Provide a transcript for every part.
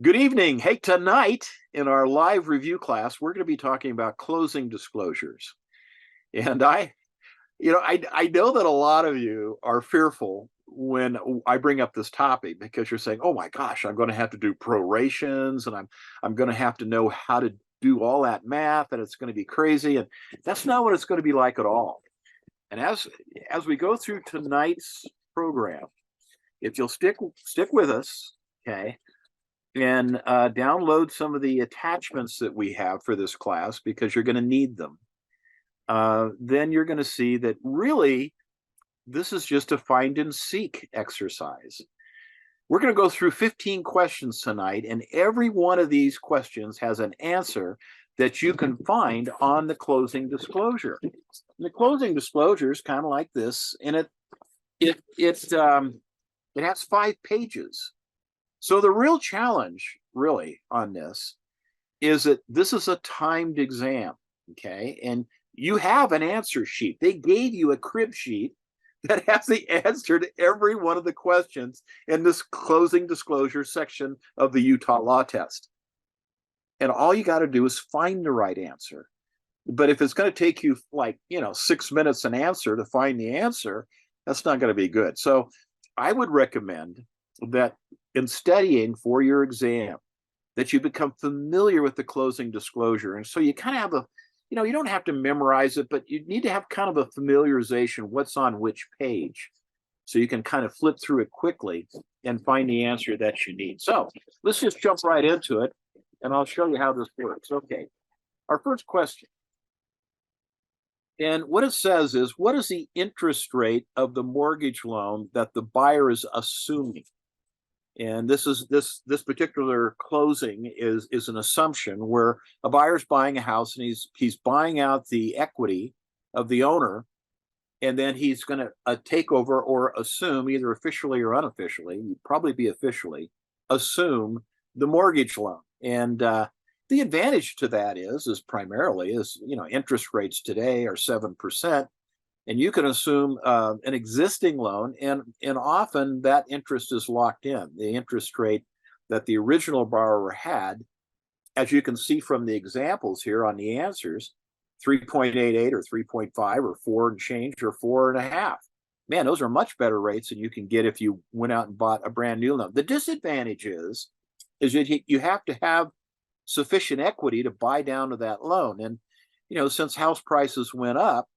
Good evening. Hey, tonight in our live review class, we're going to be talking about closing disclosures. And I know that a lot of you are fearful when I bring up this topic because you're saying, "Oh my gosh, I'm going to have to do prorations and I'm going to have to know how to do all that math and it's going to be crazy." And that's not what it's going to be like at all. And as we go through tonight's program, if you'll stick with us, okay, and download some of the attachments that we have for this class because you're going to need them. Then you're going to see that really this is just a find and seek exercise. We're going to go through 15 questions tonight, and every one of these questions has an answer that you can find on the closing disclosure. And the closing disclosure is kind of like this, and it has 5 pages. So the real challenge, really, on this is that this is a timed exam, okay? And you have an answer sheet. They gave you a crib sheet that has the answer to every one of the questions in this closing disclosure section of the Utah Law Test. And all you got to do is find the right answer. But if it's going to take you 6 minutes an answer to find the answer, that's not going to be good. So I would recommend that in studying for your exam, that you become familiar with the closing disclosure. And so you kind of have you don't have to memorize it, but you need to have kind of a familiarization what's on which page. So you can kind of flip through it quickly and find the answer that you need. So let's just jump right into it, and I'll show you how this works. Okay, our first question. And what it says is, what is the interest rate of the mortgage loan that the buyer is assuming? And this particular closing is an assumption where a buyer's buying a house and he's buying out the equity of the owner, and then he's going to take over or assume, either officially or unofficially, probably be officially, assume the mortgage loan. And the advantage to that is primarily interest rates today are 7%. And you can assume an existing loan, and often that interest is locked in. The interest rate that the original borrower had, as you can see from the examples here on the answers, 3.88 or 3.5 or 4 and change or 4.5. Man, those are much better rates than you can get if you went out and bought a brand new loan. The disadvantage is that you have to have sufficient equity to buy down to that loan. And since house prices went up,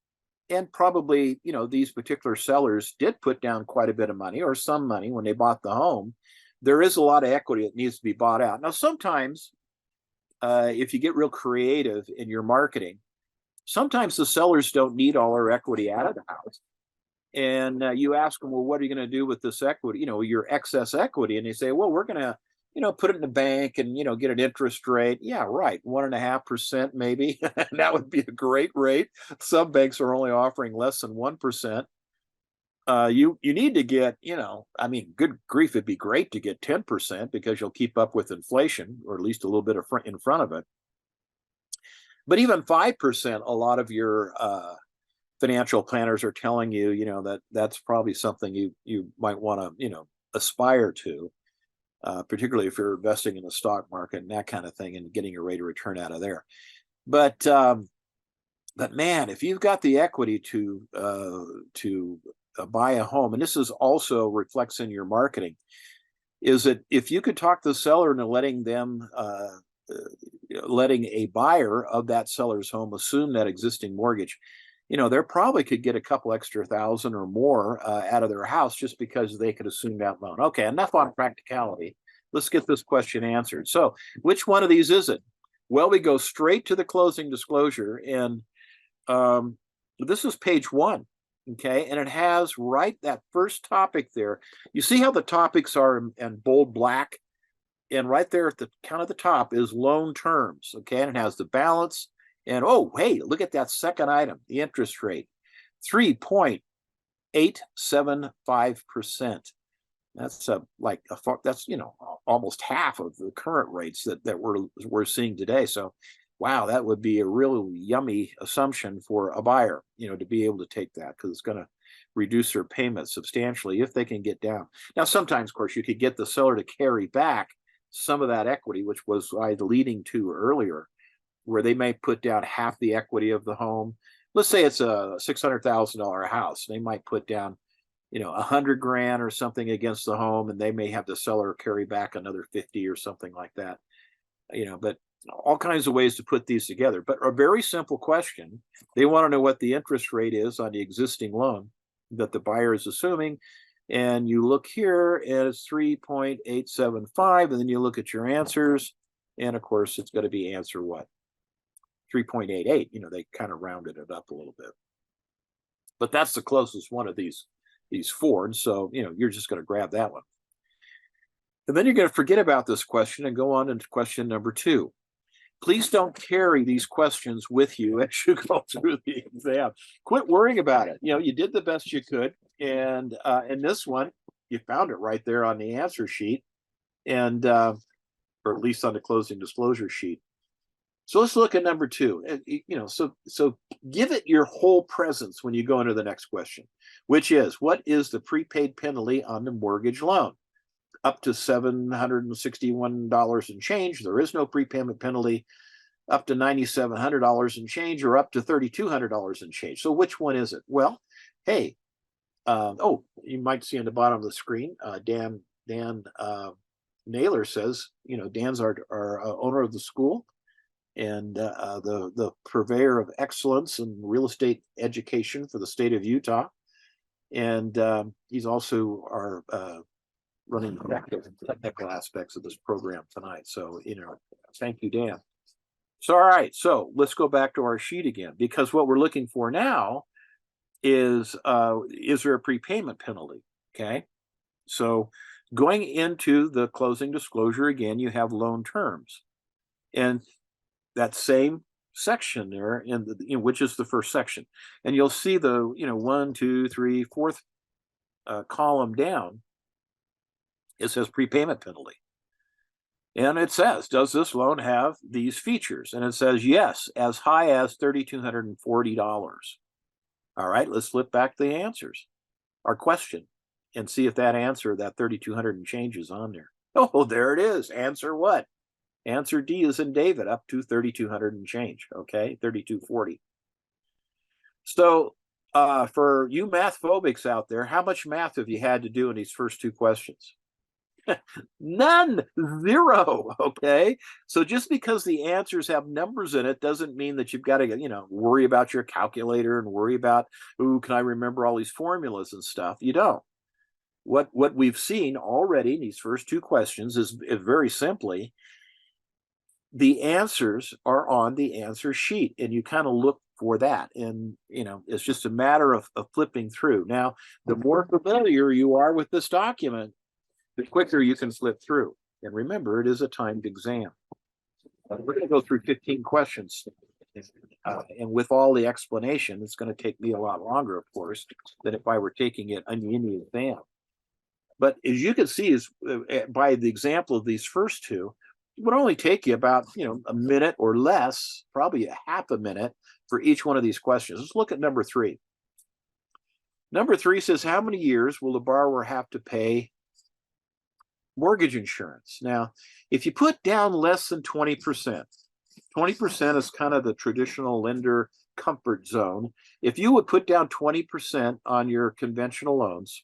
and probably, these particular sellers did put down quite a bit of money or some money when they bought the home, there is a lot of equity that needs to be bought out. Now, sometimes if you get real creative in your marketing, sometimes the sellers don't need all their equity out of the house. And you ask them, well, what are you going to do with this equity, your excess equity? And they say, well, we're going to put it in the bank and, get an interest rate. Yeah, right. 1.5% maybe. That would be a great rate. Some banks are only offering less than 1%. You need to get, good grief, it'd be great to get 10% because you'll keep up with inflation, or at least a little bit in front of it. But even 5%, a lot of your financial planners are telling you, that's probably something you might want to, aspire to. Particularly if you're investing in the stock market and that kind of thing and getting a rate of return out of there. But man, if you've got the equity to buy a home, and this is also reflects in your marketing, is that if you could talk the seller into letting a buyer of that seller's home assume that existing mortgage, they probably could get a couple extra thousand or more out of their house just because they could assume that loan. Okay, enough on practicality. Let's get this question answered. So, which one of these is it? Well, we go straight to the closing disclosure, and this is page 1, okay? And it has right that first topic there. You see how the topics are in bold black? And right there at the kind of the top is loan terms, okay? And it has the balance. And oh, hey, look at that second item, the interest rate, 3.875%. That's that's almost half of the current rates that we're seeing today. So, wow, that would be a real yummy assumption for a buyer, to be able to take that, because it's going to reduce their payment substantially if they can get down. Now, sometimes, of course, you could get the seller to carry back some of that equity, which was I leading to earlier, where they may put down half the equity of the home. Let's say it's a $600,000 house. They might put down, $100,000 or something against the home, and they may have the seller carry back another 50 or something like that. But all kinds of ways to put these together. But a very simple question. They want to know what the interest rate is on the existing loan that the buyer is assuming. And you look here, and it's 3.875, and then you look at your answers, and of course it's going to be answer what? 3.88. They kind of rounded it up a little bit. But that's the closest one of these four, and so you're just going to grab that one. And then you're going to forget about this question and go on into question number 2. Please don't carry these questions with you as you go through the exam. Quit worrying about it. You did the best you could. And in this one, you found it right there on the answer sheet, and or at least on the closing disclosure sheet. So let's look at number 2. So give it your whole presence when you go into the next question, which is, what is the prepaid penalty on the mortgage loan? Up to $761 and change, there is no prepayment penalty. Up to $9,700 and change, or up to $3,200 and change. So which one is it? Well, hey, you might see on the bottom of the screen, Dan Naylor says, Dan's our owner of the school, and the purveyor of excellence in real estate education for the state of Utah. And he's also our running technical aspects of this program tonight. So, thank you, Dan. So, all right. So let's go back to our sheet again, because what we're looking for now is there a prepayment penalty? Okay. So going into the closing disclosure again, you have loan terms, and that same section there in the, which is the first section, and you'll see the 1, 2, 3, 4th column down. It says prepayment penalty, and it says, does this loan have these features? And it says yes, as high as $3,240. All right, let's flip back the answers, our question, and see if that answer, that 3,200 and change, is on there. Oh, there it is. Answer what? Answer D is in David, up to 3,200 and change. Okay, 3,240. So for you math phobics out there, how much math have you had to do in these first 2 questions? None. 0. Okay, so just because the answers have numbers in it doesn't mean that you've got to worry about your calculator and worry about, can I remember all these formulas and stuff? You don't. What we've seen already in these first 2 questions is very simply, the answers are on the answer sheet, and you kind of look for that, and it's just a matter of flipping through. Now, the more familiar you are with this document, the quicker you can flip through. And remember, it is a timed exam. We're going to go through 15 questions. And with all the explanation, it's going to take me a lot longer, of course, than if I were taking it on the exam. But as you can see, is by the example of these first 2, it would only take you about a minute or less, probably a half a minute for each one of these questions. Let's look at number 3. Number 3 says, how many years will the borrower have to pay mortgage insurance? Now, if you put down less than 20%, 20% is kind of the traditional lender comfort zone. If you would put down 20% on your conventional loans,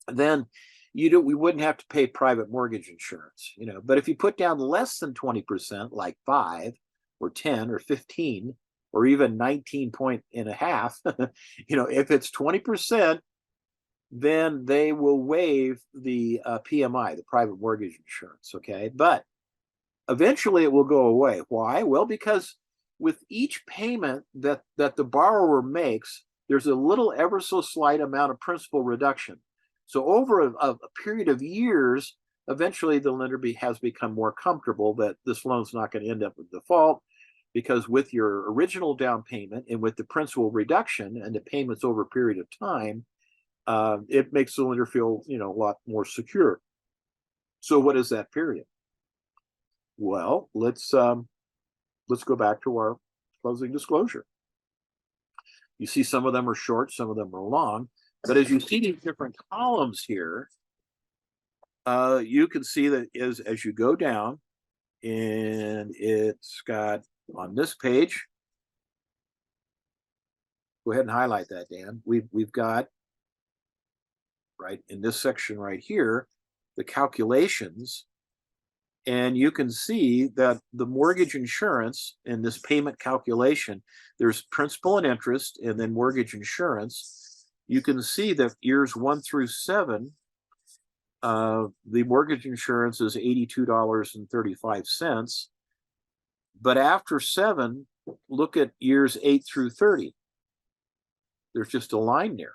then we wouldn't have to pay private mortgage insurance, But if you put down less than 20%, like 5 or 10 or 15 or even 19.5, if it's 20%, then they will waive the PMI, the private mortgage insurance. Okay, but eventually it will go away. Why? Well, because with each payment that the borrower makes, there's a little ever so slight amount of principal reduction. So over a period of years, eventually the lender has become more comfortable that this loan's not going to end up in default, because with your original down payment and with the principal reduction and the payments over a period of time, it makes the lender feel a lot more secure. So what is that period? Well, let's go back to our closing disclosure. You see, some of them are short, some of them are long. But as you see these different columns here, you can see that as you go down, and it's got on this page. Go ahead and highlight that, Dan. We've got right in this section right here the calculations, and you can see that the mortgage insurance in this payment calculation, there's principal and interest, and then mortgage insurance. You can see that years 1 through 7, the mortgage insurance is $82.35. But after 7, look at years 8 through 30. There's just a line there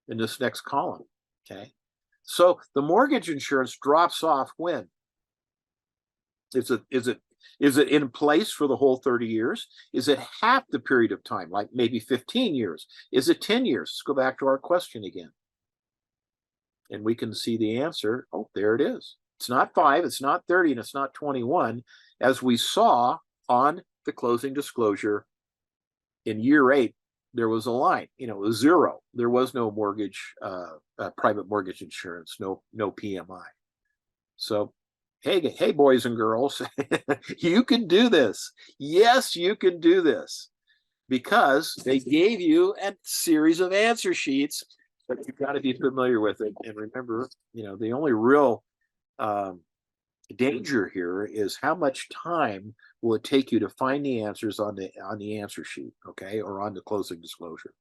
in this next column. Okay. So the mortgage insurance drops off when? Is it in place for the whole 30 years? Is it half the period of time, like maybe 15 years? Is it 10 years? Let's go back to our question again. And we can see the answer. Oh, there it is. It's not 5, it's not 30, and it's not 21. As we saw on the closing disclosure in year 8, there was a line, it was 0. There was no mortgage, private mortgage insurance, no PMI. So, hey, boys and girls, you can do this. Yes, you can do this, because they gave you a series of answer sheets, but you've got to be familiar with it. And remember, the only real danger here is how much time will it take you to find the answers on the answer sheet, okay, or on the closing disclosure.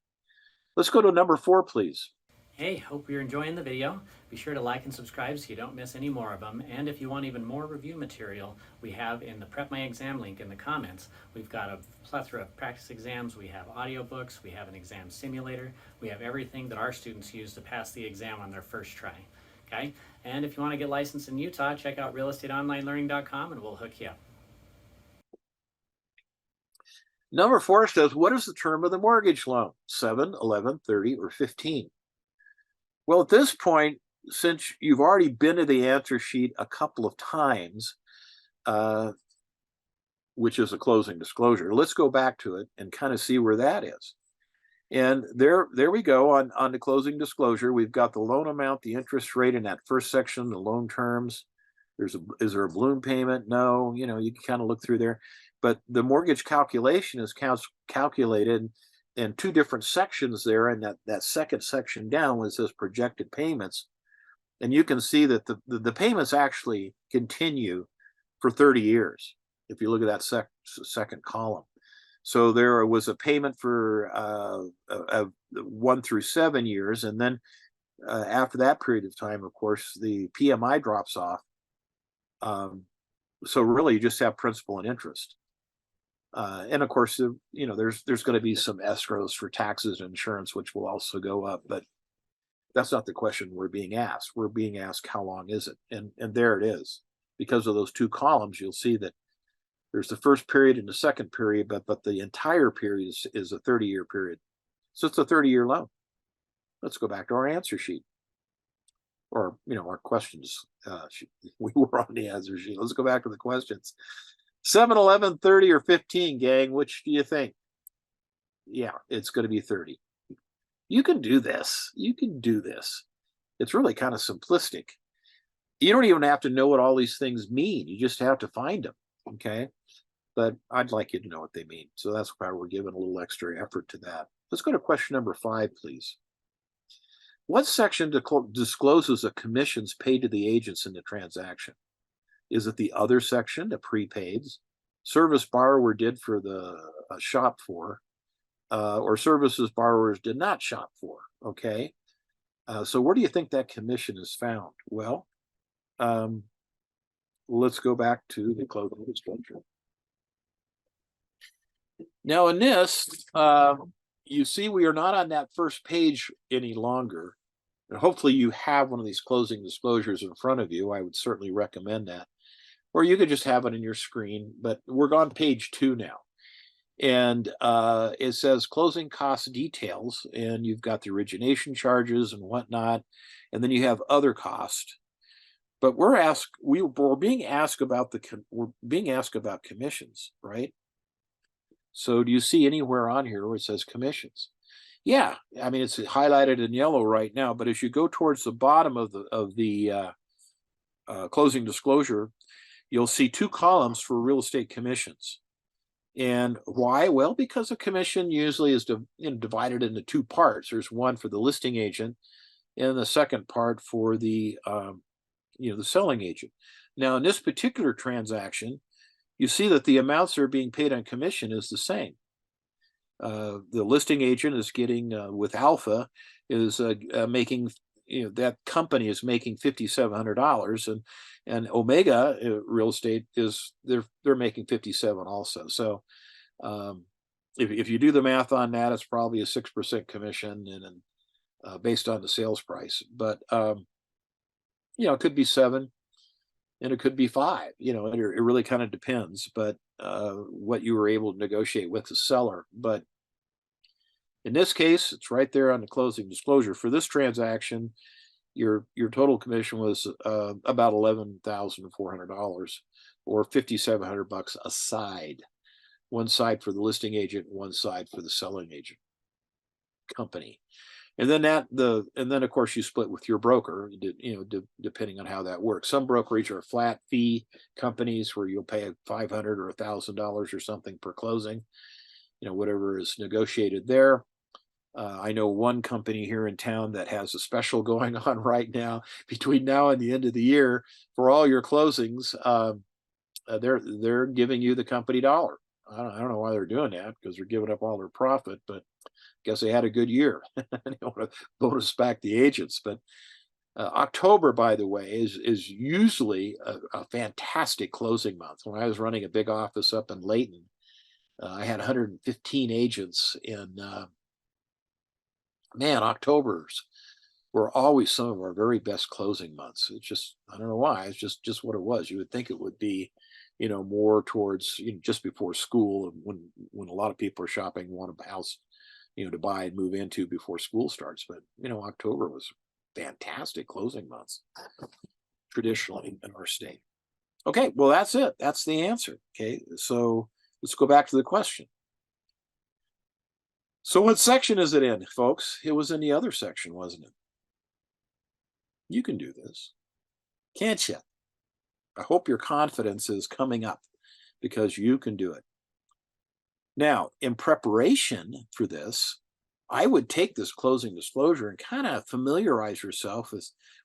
Let's go to number 4, please. Hey, hope you're enjoying the video. Be sure to like and subscribe so you don't miss any more of them. And if you want even more review material, we have in the Prep My Exam link in the comments, we've got a plethora of practice exams, we have audiobooks, we have an exam simulator, we have everything that our students use to pass the exam on their first try. Okay? And if you want to get licensed in Utah, check out realestateonlinelearning.com and we'll hook you up. Number 4 says, what is the term of the mortgage loan? 7, 11, 30, or 15? Well, at this point, since you've already been to the answer sheet a couple of times, which is a closing disclosure, let's go back to it and kind of see where that is. And there we go on the closing disclosure. We've got the loan amount, the interest rate in that first section, the loan terms. Is there a balloon payment? No, you can kind of look through there. But the mortgage calculation is calculated in 2 different sections there, and that second section down was says projected payments. And you can see that the payments actually continue for 30 years if you look at that second column. So there was a payment for 1 through 7 years, and then after that period of time, of course, the PMI drops off. So really, you just have principal and interest. And of course, there's going to be some escrows for taxes and insurance, which will also go up. But that's not the question we're being asked. We're being asked, how long is it? And there it is. Because of those 2 columns, you'll see that there's the first period and the second period, but the entire period is a 30-year period. So it's a 30-year loan. Let's go back to our answer sheet. Or, our questions. We were on the answer sheet. Let's go back to the questions. 7, 11, 30, or 15, gang. Which do you think? Yeah, it's going to be 30. You can do this. You can do this. It's really kind of simplistic. You don't even have to know what all these things mean. You just have to find them, okay? But I'd like you to know what they mean. So that's why we're giving a little extra effort to that. Let's go to question number 5, please. What section discloses the commissions paid to the agents in the transaction? Is it the other section, the prepaids, service borrower did for the shop for, or services borrowers did not shop for? Okay. So where do you think that commission is found? Well, let's go back to the closing disclosure. Now in this, you see we are not on that first page any longer. And hopefully you have one of these closing disclosures in front of you. I would certainly recommend that. Or you could just have it in your screen, but we're on page 2 now. And it says closing cost details, and you've got the origination charges and whatnot, and then you have other costs. But we're being asked about commissions, right? So do you see anywhere on here where it says commissions? Yeah, I mean, it's highlighted in yellow right now, but as you go towards the bottom of the closing disclosure, you'll see two columns for real estate commissions. And why? Well, because a commission usually is divided into two parts. There's one for the listing agent, and the second part for the the selling agent. Now, in this particular transaction, you see that the amounts that are being paid on commission is the same. The listing agent is getting with Alpha is making, that company is making $5,700, and Omega Real Estate is they're making 57 also. So if you do the math on that, it's probably a 6% commission, and based on the sales price. But it could be 7, and it could be 5. It really kind of depends. But what you were able to negotiate with the seller. But in this case, it's right there on the closing disclosure. For this transaction, your total commission was about $11,400, or $5,700 a side. One side for the listing agent, one side for the selling agent company. And then of course you split with your broker, depending on how that works. Some brokerage are flat fee companies where you'll pay $500 or $1,000 or something per closing, whatever is negotiated there. I know one company here in town that has a special going on right now. Between now and the end of the year, for all your closings, they're giving you the company dollar. I don't know why they're doing that, because they're giving up all their profit, but guess they had a good year. They want to bonus back the agents. But October, by the way, is usually a fantastic closing month. When I was running a big office up in Layton, I had 115 agents in. Man, Octobers were always some of our very best closing months. It's just, I don't know why. It's just what it was. You would think it would be, more towards just before school, and when a lot of people are shopping, want a house, to buy and move into before school starts. But October was fantastic closing months traditionally in our state. Okay, well, that's it. That's the answer. Okay, so let's go back to the question. So what section is it in, folks? It was in the other section, wasn't it? You can do this, can't you? I hope your confidence is coming up, because you can do it. Now, in preparation for this, I would take this closing disclosure and kind of familiarize yourself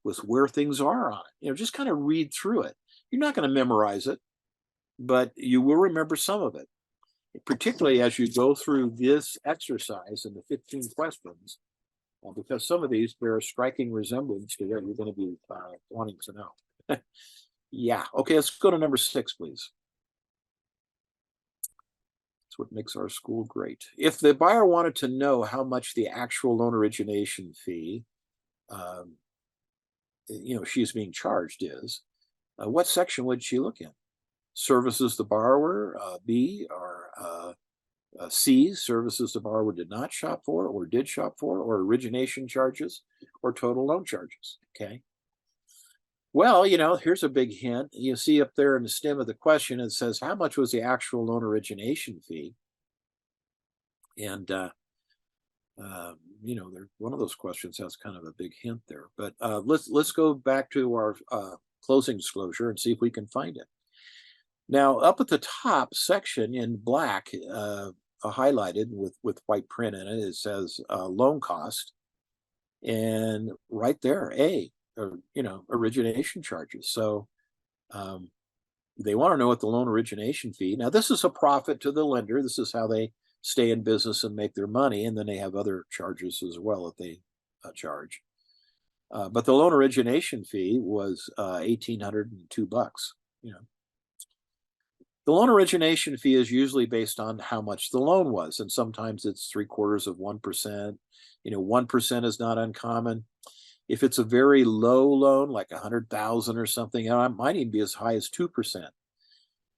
with where things are on it. Just kind of read through it. You're not going to memorize it, but you will remember some of it, particularly as you go through this exercise and the 15 questions, because some of these bear a striking resemblance to what you're going to be wanting to know. Yeah. Okay, let's go to number 6, please. That's what makes our school great. If the buyer wanted to know how much the actual loan origination fee, she's being charged is, what section would she look in? Services the borrower, B, or C, services the borrower did not shop for or did shop for, or origination charges, or total loan charges. Okay. Well, here's a big hint. You see up there in the stem of the question, it says, how much was the actual loan origination fee? And, one of those questions has kind of a big hint there. But let's go back to our closing disclosure and see if we can find it. Now, up at the top section in black, highlighted with white print in it, it says loan cost, and right there, A, or origination charges. So they want to know what the loan origination fee. Now, this is a profit to the lender. This is how they stay in business and make their money, and then they have other charges as well that they charge. But the loan origination fee was $1,802. The loan origination fee is usually based on how much the loan was, and sometimes it's 0.75%. 1% is not uncommon. If it's a very low loan, like $100,000 or something, it might even be as high as 2%.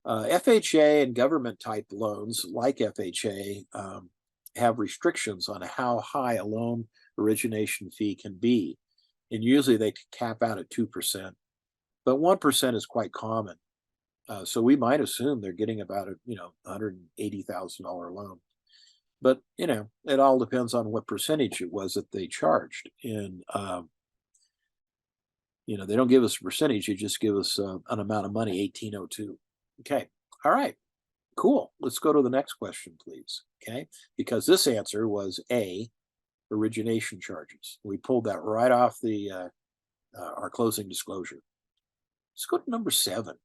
FHA and government type loans, like FHA, have restrictions on how high a loan origination fee can be, and usually they cap out at 2%, but 1% is quite common. So we might assume they're getting about a $180,000 loan, but it all depends on what percentage it was that they charged. And You know, they don't give us a percentage, you just give us an amount of money, 1802. Okay, all right, cool. Let's go to the next question, please. Okay, because this answer was A, origination charges. We pulled that right off the our closing disclosure. Let's go to number 7.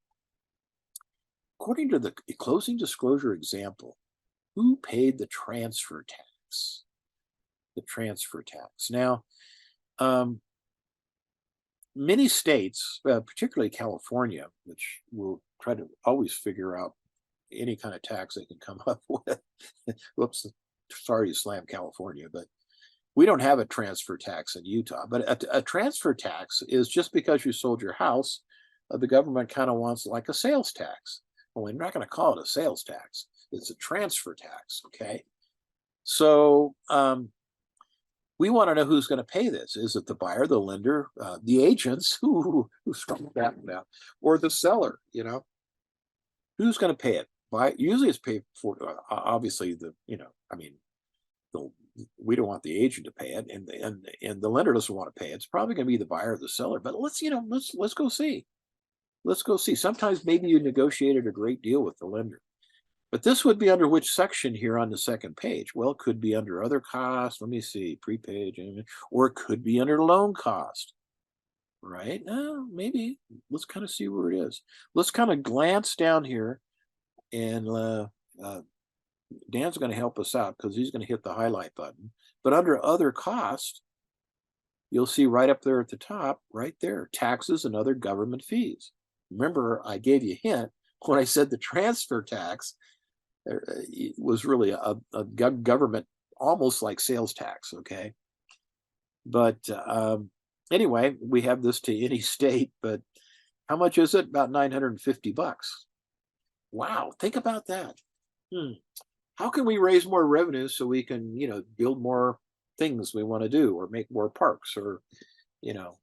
According to the closing disclosure example, who paid the transfer tax? The transfer tax. Now, many states, particularly California, which will try to always figure out any kind of tax they can come up with. Whoops, sorry to slam California, but we don't have a transfer tax in Utah. But a transfer tax is just because you sold your house, the government kind of wants like a sales tax. Well, we're not going to call it a sales tax. It's a transfer tax, okay? So we want to know who's going to pay this. Is it the buyer, the lender, the agents, who struck that now, or the seller? You know, who's going to pay it? Usually it's paid for. Obviously, we don't want the agent to pay it, and the lender doesn't want to pay it. It's probably going to be the buyer or the seller. But let's go see. Let's go see. Sometimes maybe you negotiated a great deal with the lender. But this would be under which section here on the second page? Well, it could be under other costs. Let me see, prepaid, or it could be under loan cost, right? Maybe. Let's kind of see where it is. Let's kind of glance down here, and Dan's going to help us out because he's going to hit the highlight button. But under other costs, you'll see right up there at the top, right there, taxes and other government fees. Remember, I gave you a hint when I said the transfer tax was really a government, almost like sales tax, okay? But anyway, we have this to any state, but how much is it? About $950. Wow, think about that. How can we raise more revenue so we can, build more things we want to do, or make more parks, or,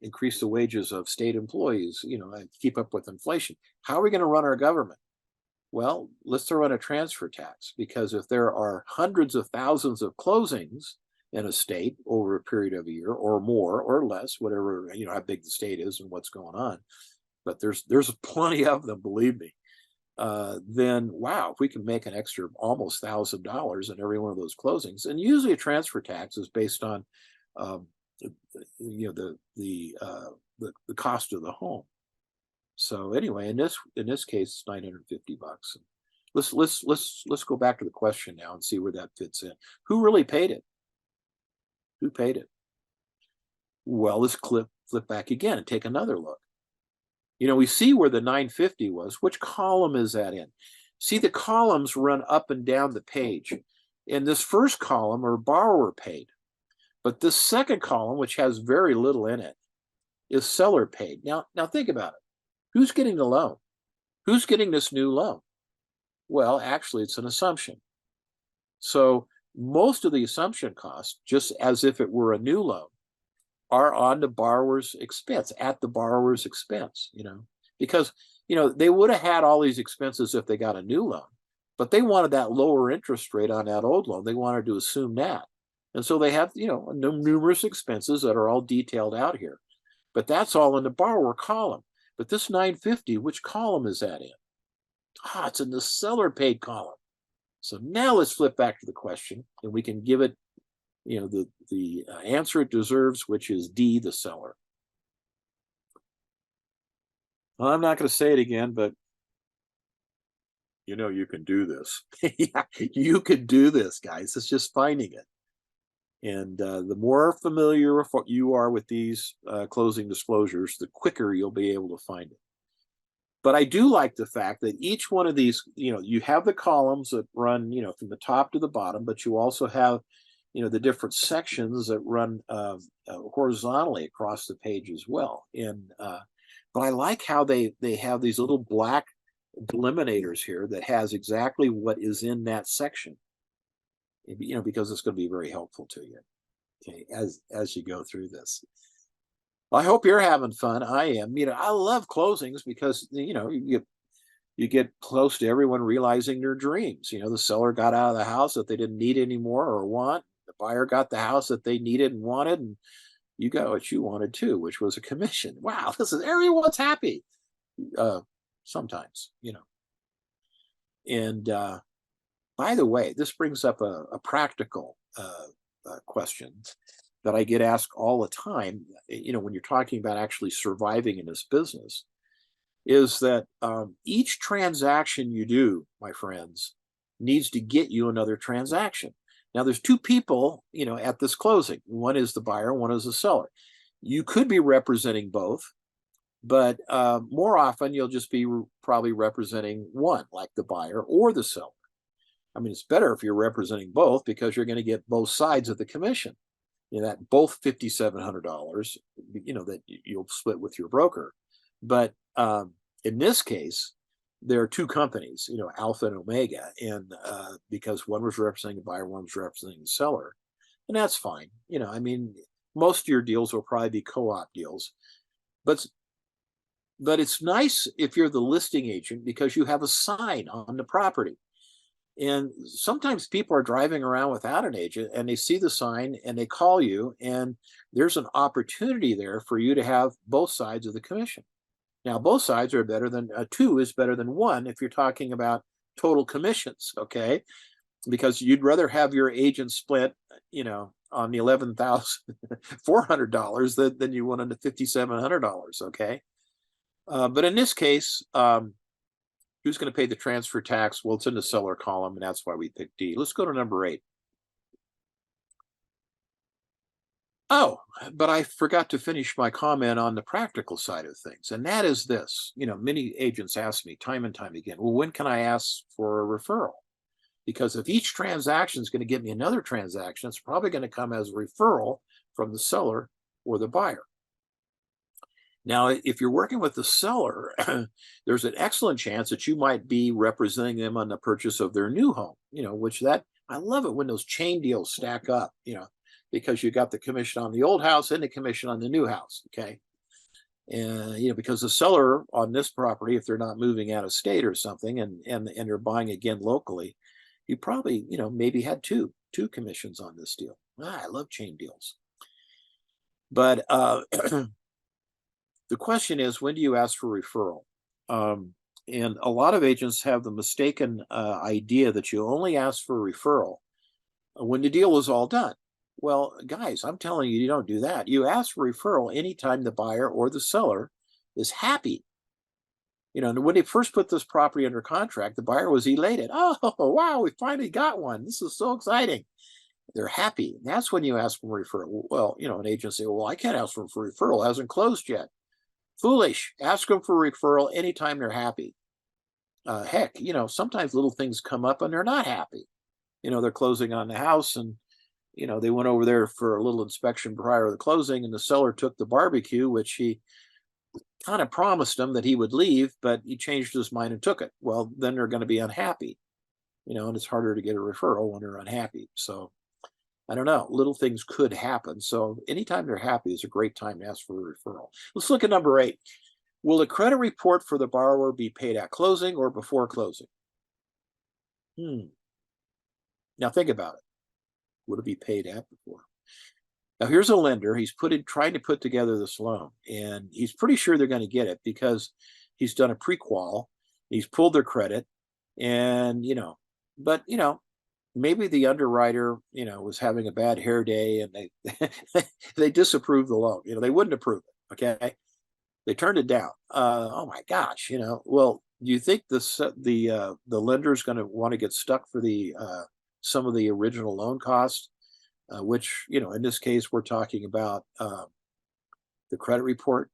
increase the wages of state employees, and keep up with inflation? How are we going to run our government? Well, let's throw in a transfer tax, because if there are hundreds of thousands of closings in a state over a period of a year, or more or less, whatever, how big the state is and what's going on, but there's plenty of them, believe me, then wow, if we can make an extra almost $1,000 in every one of those closings. And usually a transfer tax is based on the cost of the home. So anyway, in this case, it's $950. Let's go back to the question now and see where that fits in. Who really paid it? Who paid it? Well, let's flip back again and take another look. We see where the 950 was. Which column is that in? See, the columns run up and down the page. In this first column are borrower paid, but this second column, which has very little in it, is seller paid. Now think about it. Who's getting the loan? Who's getting this new loan? Well, actually, it's an assumption. So most of the assumption costs, just as if it were a new loan, are on the borrower's expense, at the borrower's expense, because, they would have had all these expenses if they got a new loan, but they wanted that lower interest rate on that old loan. They wanted to assume that. And so they have, numerous expenses that are all detailed out here, but that's all in the borrower column. But this 950, which column is that in? It's in the seller paid column. So now let's flip back to the question, and we can give it, the answer it deserves, which is D, the seller. Well, I'm not going to say it again, but you can do this. Yeah, you can do this, guys. It's just finding it. And the more familiar you are with these closing disclosures, the quicker you'll be able to find it. But I do like the fact that each one of these, you have the columns that run, from the top to the bottom, but you also have, the different sections that run horizontally across the page as well. And but I like how they have these little black delimitors here that has exactly what is in that section. Because it's going to be very helpful to you, okay, as you go through this. I hope you're having fun. I am. I love closings because you get close to everyone realizing their dreams. The seller got out of the house that they didn't need anymore or want. The buyer got the house that they needed and wanted, and you got what you wanted too, which was a commission. Wow, this is everyone's happy. Sometimes, And by the way, this brings up a practical question that I get asked all the time. When you're talking about actually surviving in this business, is that each transaction you do, my friends, needs to get you another transaction. Now, there's two people, at this closing. One is the buyer, one is the seller. You could be representing both, but more often you'll just be probably representing one, like the buyer or the seller. I mean, it's better if you're representing both because you're going to get both sides of the commission. That both $5,700, that you'll split with your broker. But in this case, there are two companies, Alpha and Omega, and because one was representing the buyer, one was representing the seller, and that's fine. I mean, most of your deals will probably be co-op deals, but it's nice if you're the listing agent because you have a sign on the property. And sometimes people are driving around without an agent and they see the sign and they call you, and there's an opportunity there for you to have both sides of the commission. Now, both sides are better than two is better than one if you're talking about total commissions, okay? Because you'd rather have your agent split, on the $11,400 than you would on the $5,700, okay? But in this case, who's going to pay the transfer tax? Well, it's in the seller column, and that's why we picked D. Let's go to number 8. Oh, but I forgot to finish my comment on the practical side of things, and that is this. Many agents ask me time and time again, well, when can I ask for a referral? Because if each transaction is going to give me another transaction, it's probably going to come as a referral from the seller or the buyer. Now, if you're working with the seller, there's an excellent chance that you might be representing them on the purchase of their new home, I love it when those chain deals stack up, because you got the commission on the old house and the commission on the new house, okay? And, because the seller on this property, if they're not moving out of state or something and they're buying again locally, you probably, maybe had two commissions on this deal. I love chain deals. But the question is, when do you ask for referral? And a lot of agents have the mistaken idea that you only ask for a referral when the deal is all done. Well, guys, I'm telling you, you don't do that. You ask for referral anytime the buyer or the seller is happy. When they first put this property under contract, the buyer was elated. Oh, wow, we finally got one. This is so exciting. They're happy. That's when you ask for referral. Well, an agent say, well, I can't ask for referral. It hasn't closed yet. Foolish. Ask them for referral anytime they're happy. Heck, sometimes little things come up and they're not happy. They're closing on the house and, they went over there for a little inspection prior to the closing, and the seller took the barbecue, which he kind of promised them that he would leave, but he changed his mind and took it. Well, then they're going to be unhappy, and it's harder to get a referral when they're unhappy. So I don't know, little things could happen. So anytime they're happy is a great time to ask for a referral. Let's look at number 8. Will the credit report for the borrower be paid at closing or before closing? Now think about it. Would it be paid at before? Now here's a lender. He's trying to put together this loan, and he's pretty sure they're going to get it because he's done a pre-qual. He's pulled their credit, and but maybe the underwriter was having a bad hair day, and they disapproved the loan. They wouldn't approve it. Okay, they turned it down. Oh my gosh, Well, do you think the lender is going to want to get stuck for the some of the original loan costs, which, in this case, we're talking about the credit report?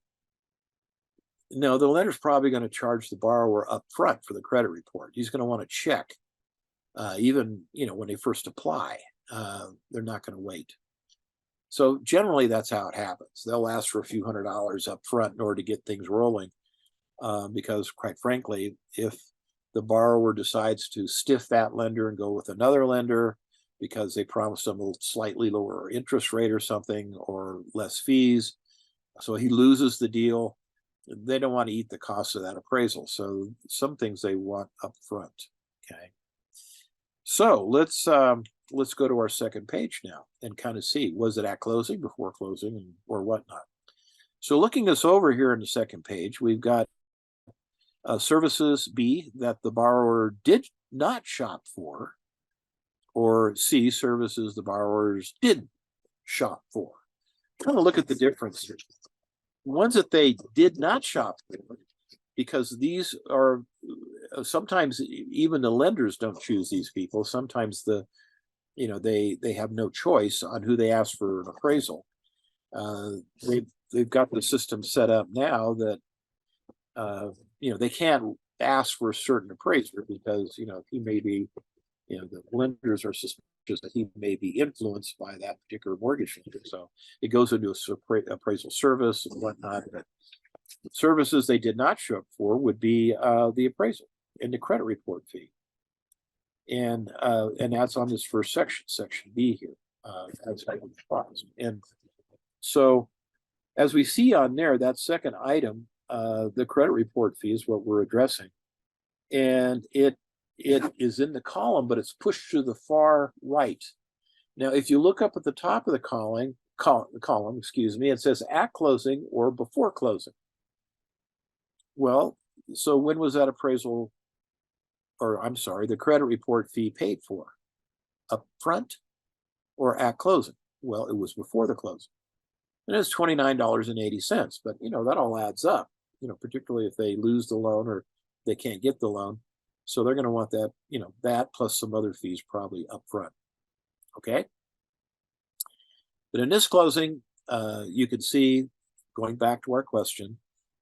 No, the lender's probably going to charge the borrower up front for the credit report. He's going to want to check, even, when they first apply. They're not going to wait. So generally, that's how it happens. They'll ask for a few $100s up front in order to get things rolling, because, quite frankly, if the borrower decides to stiff that lender and go with another lender because they promised them a slightly lower interest rate or something, or less fees, so he loses the deal, they don't want to eat the cost of that appraisal. So some things they want up front. Okay. So let's let's go to our second page now and kind of see, was it at closing, before closing, and or whatnot. So looking us over here in the second page, we've got services B, that the borrower did not shop for, or C, services the borrowers did shop for. Kind of look at the difference here. Ones that they did not shop for, because these are sometimes even the lenders don't choose these people. Sometimes they have no choice on who they ask for an appraisal. They've got the system set up now that they can't ask for a certain appraiser because he may be, the lenders are suspicious that he may be influenced by that particular mortgage lender. So it goes into a appraisal service and whatnot. But services they did not show up for would be the appraisal and the credit report fee. And that's on this first section B here. And so as we see on there, that second item, the credit report fee is what we're addressing. And it is in the column, but it's pushed to the far right. Now, if you look up at the top of the column, it says at closing or before closing. Well, so when was that appraisal, or I'm sorry, the credit report fee paid for? Up front or at closing? Well, it was before the closing. And it's $29.80, but that all adds up, particularly if they lose the loan or they can't get the loan. So they're going to want that, that plus some other fees probably up front. Okay. But in this closing, you can see, going back to our question,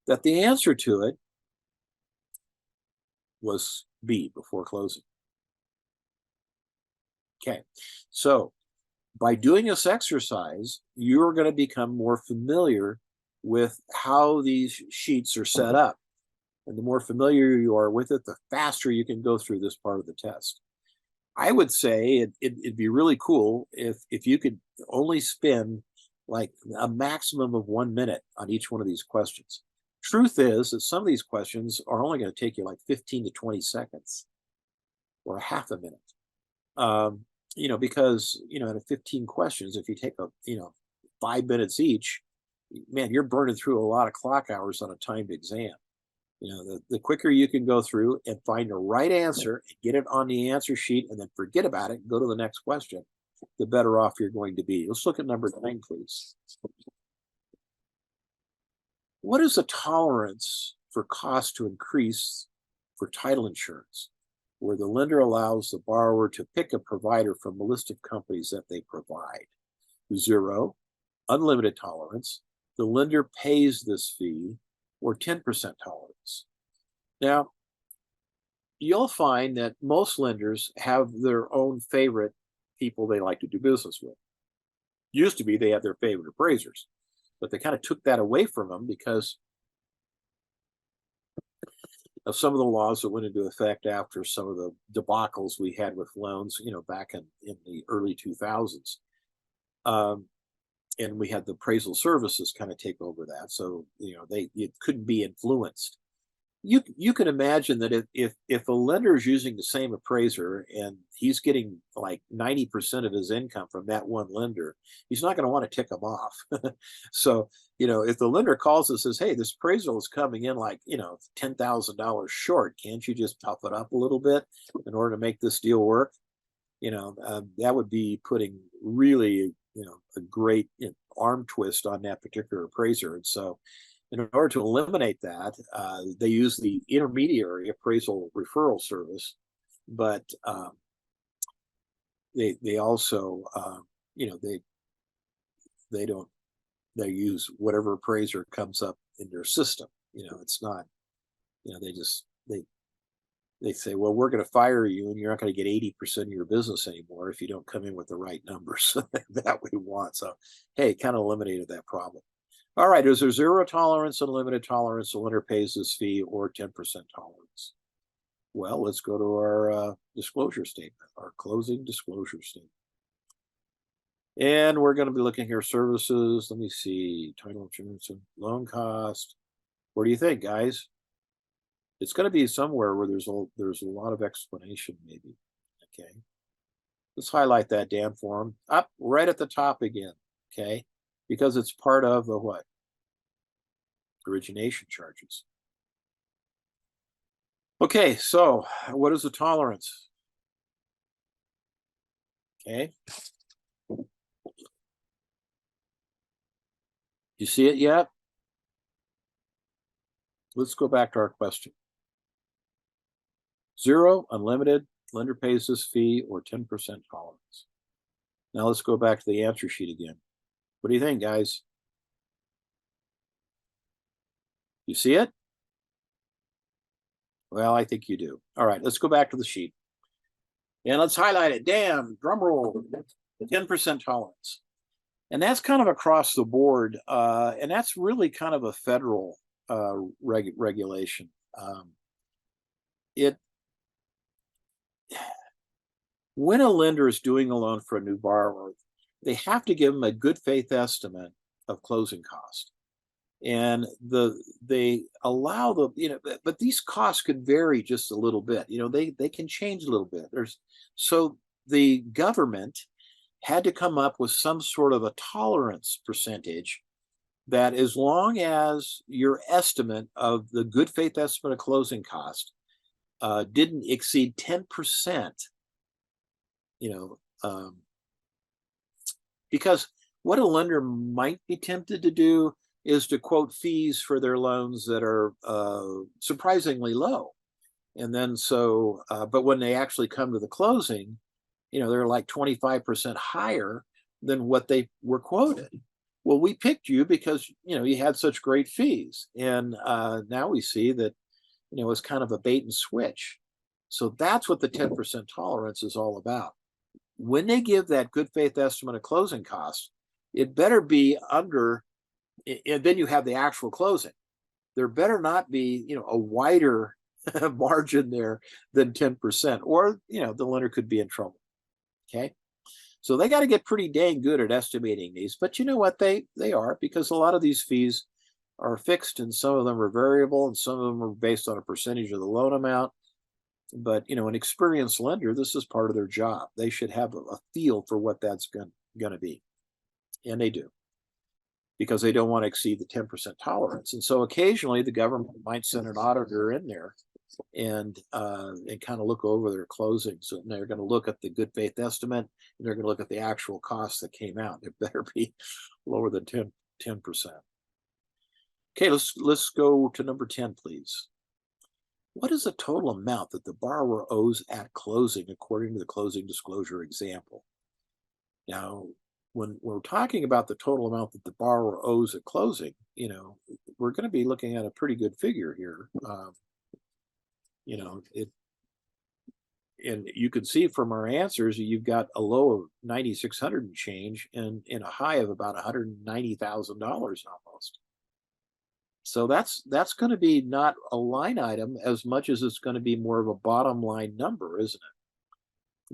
that the answer to it was B, before closing. Okay. So by doing this exercise, you're going to become more familiar with how these sheets are set up. And the more familiar you are with it, the faster you can go through this part of the test. I would say it'd be really cool if you could only spend like a maximum of 1 minute on each one of these questions. Truth is that some of these questions are only going to take you like 15 to 20 seconds or a half a minute. Because, out of 15 questions, if you take 5 minutes each, man, you're burning through a lot of clock hours on a timed exam. The quicker you can go through and find the right answer and get it on the answer sheet and then forget about it and go to the next question, the better off you're going to be. Let's look at number 9, please. What is the tolerance for cost to increase for title insurance, where the lender allows the borrower to pick a provider from a list of companies that they provide? 0, unlimited tolerance. The lender pays this fee, or 10% tolerance. Now, you'll find that most lenders have their own favorite people they like to do business with. Used to be they had their favorite appraisers, but they kind of took that away from them because of some of the laws that went into effect after some of the debacles we had with loans, back in the early 2000s. And we had the appraisal services kind of take over that. So, it couldn't be influenced. You can imagine that if a lender is using the same appraiser and he's getting like 90% of his income from that one lender, he's not going to want to tick him off. So, if the lender calls and says, hey, this appraisal is coming in like, $10,000 short, can't you just puff it up a little bit in order to make this deal work? That would be putting really, a great arm twist on that particular appraiser. And so in order to eliminate that, they use the intermediary appraisal referral service, but they also, they use whatever appraiser comes up in their system. It's not, they say, well, we're going to fire you and you're not going to get 80% of your business anymore if you don't come in with the right numbers that we want. So, hey, kind of eliminated that problem. All right, is there 0 tolerance, unlimited tolerance, the lender pays this fee, or 10% tolerance? Well, let's go to our disclosure statement, our closing disclosure statement. And we're going to be looking here, services. Let me see, title insurance and loan cost. What do you think, guys? It's going to be somewhere where there's a lot of explanation, maybe. Okay. Let's highlight that, Dan, for them. Up right at the top again, okay? Because it's part of the what? Origination charges. Okay, so what is the tolerance? Okay. You see it yet? Let's go back to our question. 0, unlimited, lender pays this fee, or 10% tolerance. Now let's go back to the answer sheet again. What do you think, guys? You see it? Well, I think you do. All right, let's go back to the sheet. And let's highlight it. Damn, drum roll, 10% tolerance. And that's kind of across the board. And that's really kind of a federal regulation. When a lender is doing a loan for a new borrower, they have to give them a good faith estimate of closing cost. And they allow but these costs could vary just a little bit. They can change a little bit. So the government had to come up with some sort of a tolerance percentage that, as long as your estimate of the good faith estimate of closing cost didn't exceed 10%, because what a lender might be tempted to do is to quote fees for their loans that are surprisingly low. And then but when they actually come to the closing, they're like 25% higher than what they were quoted. Well, we picked you because, you had such great fees. And now we see that, it's kind of a bait and switch. So that's what the 10% tolerance is all about. When they give that good faith estimate of closing costs, it better be under, and then you have the actual closing. There better not be, a wider margin there than 10%, or, the lender could be in trouble. Okay. So they got to get pretty dang good at estimating these, but you know what? They are, because a lot of these fees are fixed and some of them are variable and some of them are based on a percentage of the loan amount. But, an experienced lender, this is part of their job. They should have a feel for what that's going to be. And they do, because they don't want to exceed the 10% tolerance. And so occasionally the government might send an auditor in there and kind of look over their closings. And they're going to look at the good faith estimate, and they're going to look at the actual costs that came out. It better be lower than 10%. Okay, let's go to number 10, please. What is the total amount that the borrower owes at closing according to the closing disclosure example? Now, when we're talking about the total amount that the borrower owes at closing, we're going to be looking at a pretty good figure here. And you can see from our answers, you've got a low of 9,600 and change and a high of about $190,000 almost. So that's going to be not a line item as much as it's going to be more of a bottom line number, isn't it?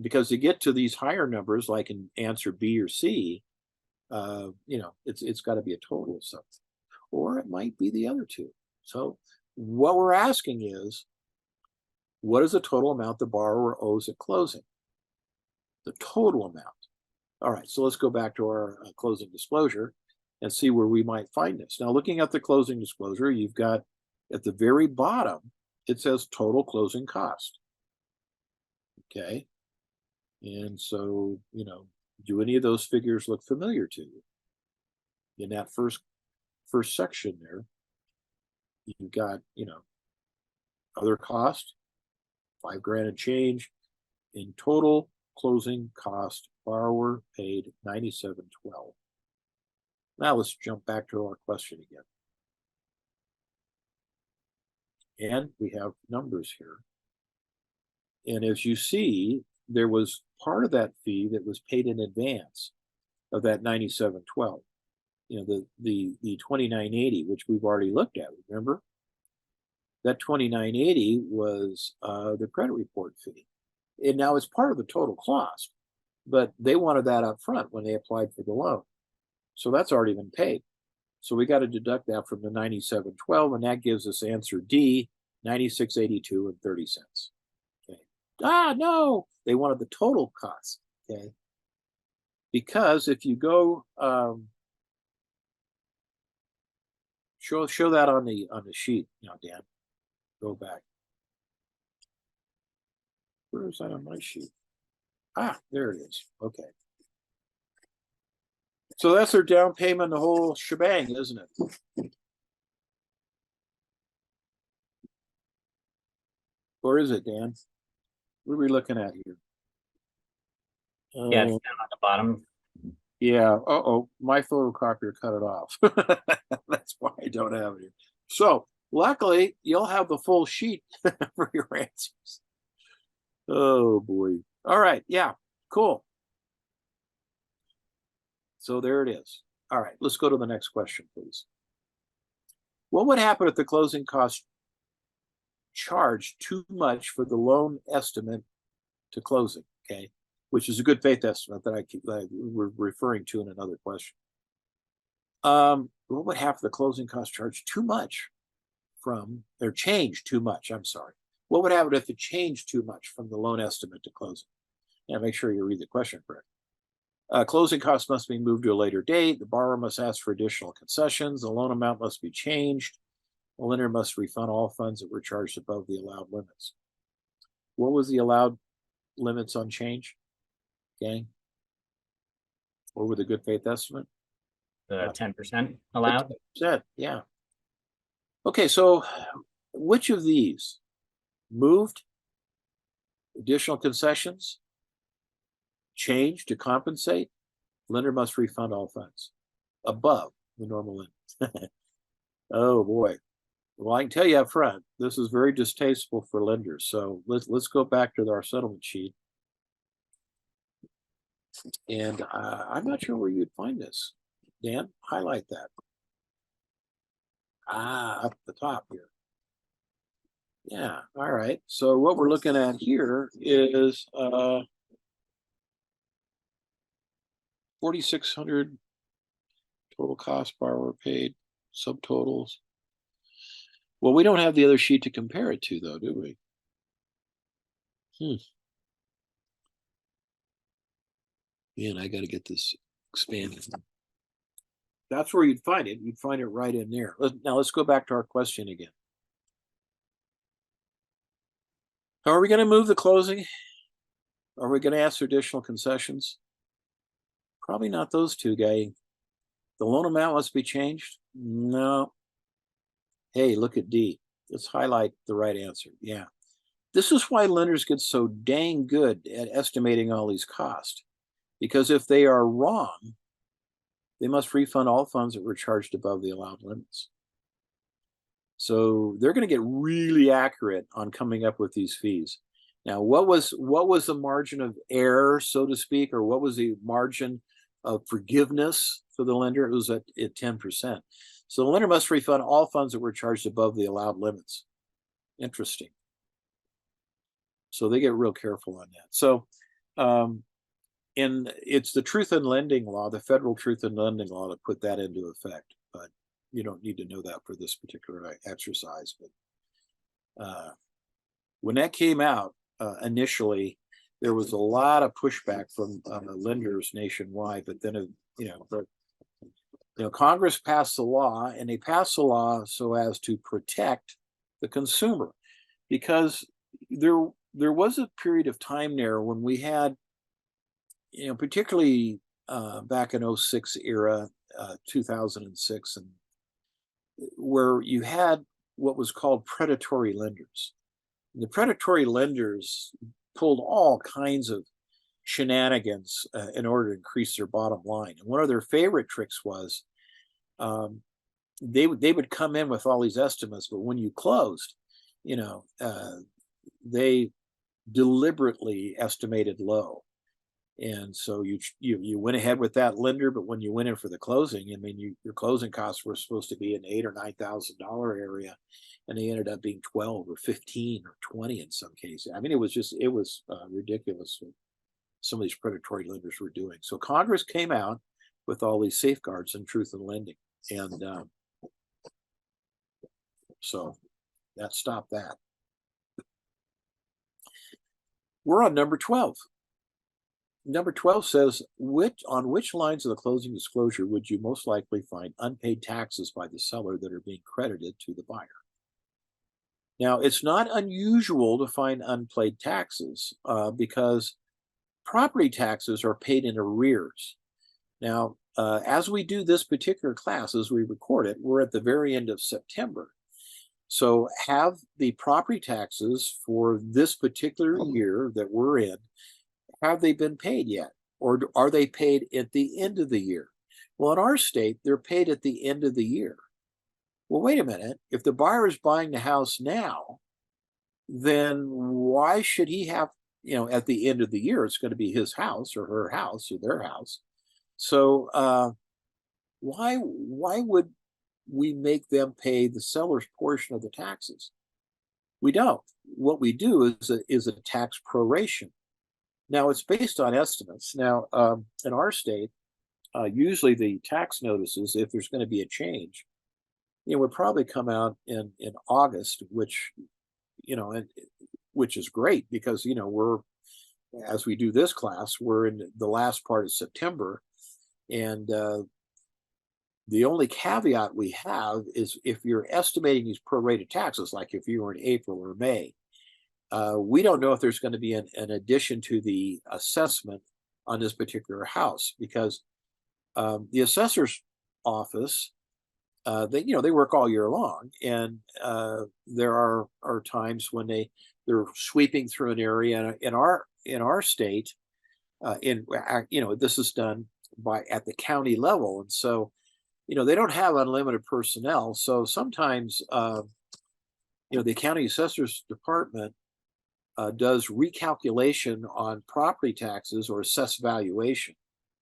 Because to get to these higher numbers, like in answer B or C, it's got to be a total of something, or it might be the other two. So what we're asking is, what is the total amount the borrower owes at closing? The total amount. All right, so let's go back to our closing disclosure and see where we might find this. Now, looking at the closing disclosure, you've got at the very bottom, it says total closing cost. Okay. And so, do any of those figures look familiar to you? In that first section there, you've got, other cost, $5,000 and change. In total closing cost, borrower paid $97.12. Now let's jump back to our question again. And we have numbers here. And as you see, there was part of that fee that was paid in advance of that $97.12. The $29.80, which we've already looked at, remember? That $29.80 was the credit report fee. And now it's part of the total cost, but they wanted that up front when they applied for the loan. So that's already been paid. So we got to deduct that from the $97.12, and that gives us answer D, $96.82 and 30 cents. Okay. No, they wanted the total cost. Okay. Because if you go, show that on the sheet now, Dan. Go back. Where is that on my sheet? Ah, there it is. Okay. So that's their down payment, the whole shebang, isn't it? Or is it, Dan? What are we looking at here? Yeah, it's down on the bottom. Yeah. Uh-oh, my photocopier cut it off. That's why I don't have it here. So luckily, you'll have the full sheet for your answers. Oh boy. All right. Yeah. Cool. So there it is. All right. Let's go to the next question, please. What would happen if the closing cost charged too much for the loan estimate to closing? Okay. Which is a good faith estimate that we're referring to in another question. What would happen if the closing cost charged too much from, or changed too much? I'm sorry. What would happen if it changed too much from the loan estimate to closing? Yeah, make sure you read the question correct. Closing costs must be moved to a later date. The borrower must ask for additional concessions. The loan amount must be changed. The lender must refund all funds that were charged above the allowed limits. What was the allowed limits on change? Okay. What were the good faith estimate? 10% allowed. 10%, yeah. Okay, so which of these moved, additional concessions, change to compensate, lender must refund all funds above the normal limit? Oh boy. Well, I can tell you up front, this is very distasteful for lenders. So let's go back to our settlement sheet. And I'm not sure where you'd find this. Dan, highlight that. Ah, up the top here. Yeah, all right. So what we're looking at here is 4,600 total cost, borrower paid, subtotals. Well, we don't have the other sheet to compare it to, though, do we? Man, I got to get this expanded. That's where you'd find it. You'd find it right in there. Now let's go back to our question again. How are we going to move the closing? Are we going to ask for additional concessions? Probably not those two, guys. The loan amount must be changed? No. Hey, look at D. Let's highlight the right answer. Yeah. This is why lenders get so dang good at estimating all these costs. Because if they are wrong, they must refund all funds that were charged above the allowed limits. So they're going to get really accurate on coming up with these fees. Now, what was the margin of error, so to speak, or what was the margin of forgiveness for the lender? It was at 10%. So the lender must refund all funds that were charged above the allowed limits. Interesting. So they get real careful on that. So, and it's the truth in lending law, the federal truth in lending law, that put that into effect. But you don't need to know that for this particular exercise. But when that came out initially, there was a lot of pushback from lenders nationwide. But then, Congress passed the law, and they passed the law so as to protect the consumer, because there was a period of time there when we had, particularly back in 06 era, 2006, and where you had what was called predatory lenders. And the predatory lenders pulled all kinds of shenanigans in order to increase their bottom line. And one of their favorite tricks was they would come in with all these estimates, but when you closed, they deliberately estimated low. And so you went ahead with that lender, but when you went in for the closing, I mean, your closing costs were supposed to be in $8,000 or $9,000 area, and they ended up being 12 or 15 or 20 in some cases. I mean, it was ridiculous what some of these predatory lenders were doing. So Congress came out with all these safeguards in truth in lending, and so that stopped that. We're on number 12. Number 12 says, on which lines of the closing disclosure would you most likely find unpaid taxes by the seller that are being credited to the buyer? Now, it's not unusual to find unpaid taxes because property taxes are paid in arrears. Now, as we do this particular class, as we record it, we're at the very end of September. So, have the property taxes for this particular year that we're in, have they been paid yet? Or are they paid at the end of the year? Well, in our state, they're paid at the end of the year. Well, wait a minute. If the buyer is buying the house now, then why should he have, at the end of the year, it's going to be his house or her house or their house. So why would we make them pay the seller's portion of the taxes? We don't. What we do is a tax proration. Now it's based on estimates. Now in our state, usually the tax notices, if there's going to be a change, would probably come out in August, which and which is great because we're as we do this class, we're in the last part of September, and the only caveat we have is if you're estimating these prorated taxes, like if you were in April or May, we don't know if there's going to be an addition to the assessment on this particular house because the assessor's office, they work all year long, and there are times when they're sweeping through an area in our state. This is done at the county level, and so they don't have unlimited personnel. So sometimes the county assessor's department does recalculation on property taxes or assessed valuation.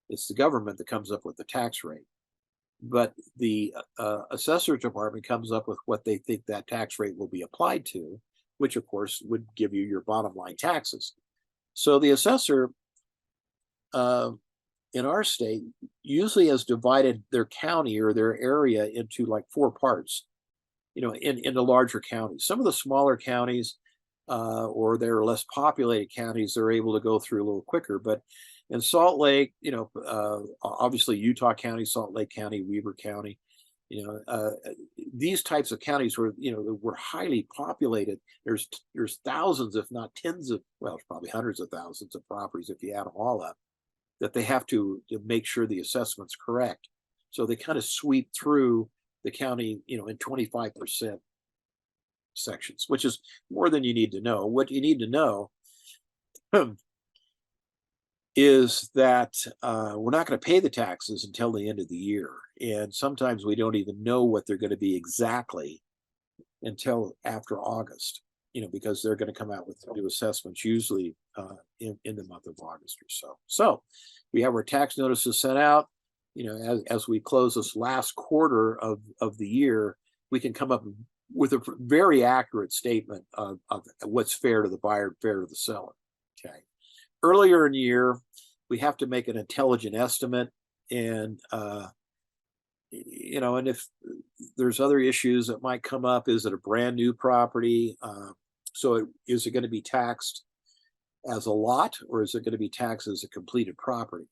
It's the government that comes up with the tax rate, but the assessor department comes up with what they think that tax rate will be applied to, which of course would give you your bottom line taxes. So the assessor in our state usually has divided their county or their area into like 4 parts, in the larger counties. Some of the smaller counties or their less populated counties, they're able to go through a little quicker. But in Salt Lake, obviously Utah County, Salt Lake County, Weber County, these types of counties where we're highly populated. There's thousands, if not tens of, well, it's probably hundreds of thousands of properties if you add them all up, that they have to make sure the assessment's correct. So they kind of sweep through the county, in 25% sections, which is more than you need to know. What you need to know is that we're not going to pay the taxes until the end of the year. And sometimes we don't even know what they're going to be exactly until after August, because they're going to come out with new assessments, usually in the month of August or so. So we have our tax notices sent out. As we close this last quarter of the year, we can come up with a very accurate statement of what's fair to the buyer, fair to the seller. Okay. Earlier in the year, we have to make an intelligent estimate, and and if there's other issues that might come up, is it a brand new property? Is it going to be taxed as a lot, or is it going to be taxed as a completed property?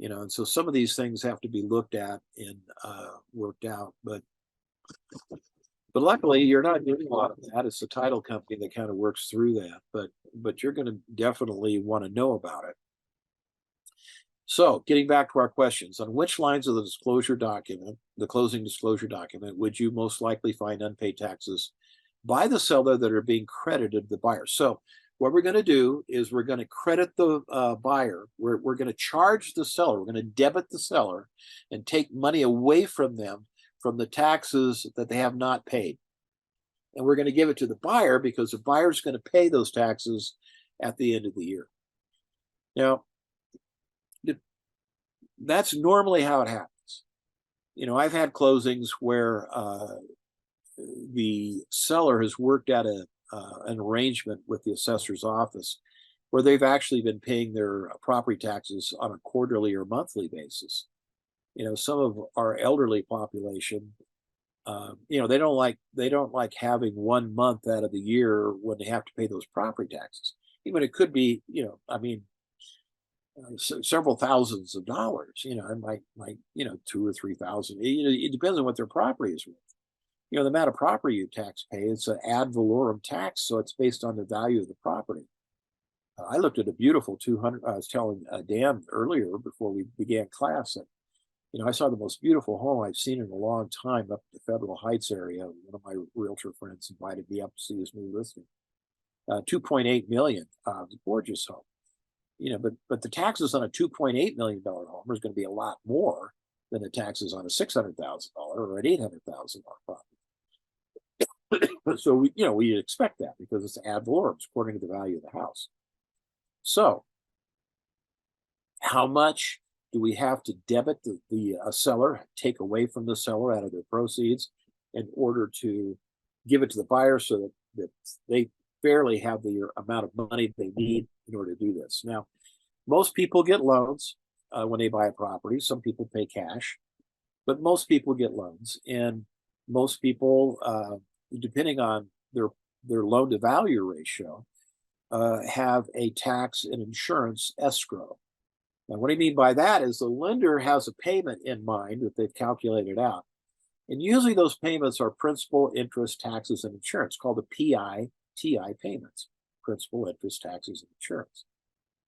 And so some of these things have to be looked at and worked out. But luckily, you're not doing a lot of that. It's the title company that kind of works through that. But you're going to definitely want to know about it. So getting back to our questions, on which lines of the disclosure document, the closing disclosure document, would you most likely find unpaid taxes by the seller that are being credited to the buyer? So what we're going to do is we're going to credit the buyer. We're going to charge the seller. We're going to debit the seller and take money away from them from the taxes that they have not paid. And we're going to give it to the buyer because the buyer is going to pay those taxes at the end of the year. Now, that's normally how it happens. I've had closings where the seller has worked out an arrangement with the assessor's office where they've actually been paying their property taxes on a quarterly or monthly basis. Some of our elderly population, they don't like having 1 month out of the year when they have to pay those property taxes. Even it could be, several thousands of dollars. It might 2 or 3 thousand. It depends on what their property is worth. The amount of property you tax pay, it's an ad valorem tax, so it's based on the value of the property. I looked at a beautiful 200. I was telling Dan earlier before we began class that I saw the most beautiful home I've seen in a long time up in the Federal Heights area. One of my realtor friends invited me up to see his new listing. 2.8 million, gorgeous home. But the taxes on a $2.8 million home is going to be a lot more than the taxes on a $600,000 or an $800,000 property. So we expect that because it's ad valorem according to the value of the house. So, how much do we have to debit the seller, take away from the seller out of their proceeds in order to give it to the buyer so that they fairly have the amount of money they need in order to do this? Now, most people get loans when they buy a property. Some people pay cash, but most people get loans, and most people, depending on their loan to value ratio, have a tax and insurance escrow. Now, what I mean by that is the lender has a payment in mind that they've calculated out. And usually those payments are principal, interest, taxes, and insurance, called the PITI payments, principal, interest, taxes, and insurance.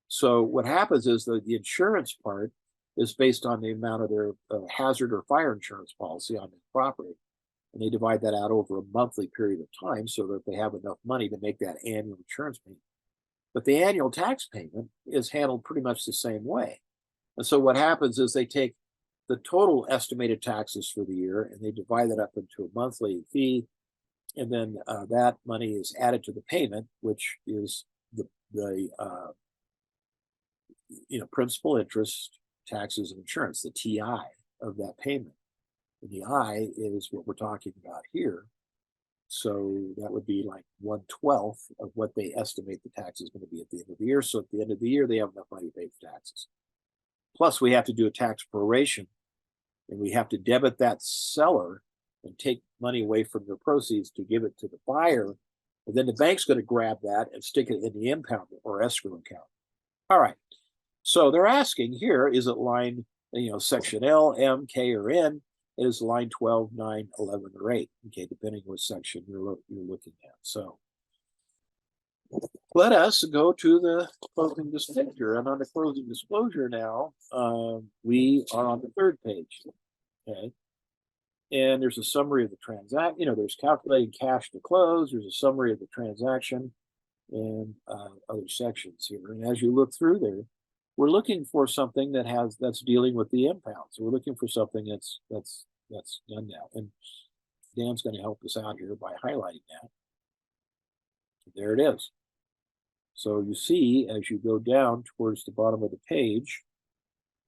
So what happens is that the insurance part is based on the amount of their hazard or fire insurance policy on their property. And they divide that out over a monthly period of time so that they have enough money to make that annual insurance payment. But the annual tax payment is handled pretty much the same way. And so what happens is they take the total estimated taxes for the year and they divide that up into a monthly fee. And then that money is added to the payment, which is the principal, interest, taxes, and insurance, the TI of that payment. And the I is what we're talking about here. So that would be like 1/12 of what they estimate the tax is going to be at the end of the year. So at the end of the year, they have enough money to pay for taxes. Plus, we have to do a tax proration, and we have to debit that seller and take money away from their proceeds to give it to the buyer. And then the bank's going to grab that and stick it in the impound or escrow account. All right. So they're asking here, is it line, section L, M, K, or N? It is line 12, 9, 11, or 8, okay, depending what section you're looking at. So let us go to the closing disclosure. And on the closing disclosure now, we are on the third page, okay? And there's a summary of the transaction. There's calculating cash to close. There's a summary of the transaction and other sections here. And as you look through there, we're looking for something that's dealing with the impound. So we're looking for something that's done now. And Dan's going to help us out here by highlighting that. There it is. So you see, as you go down towards the bottom of the page,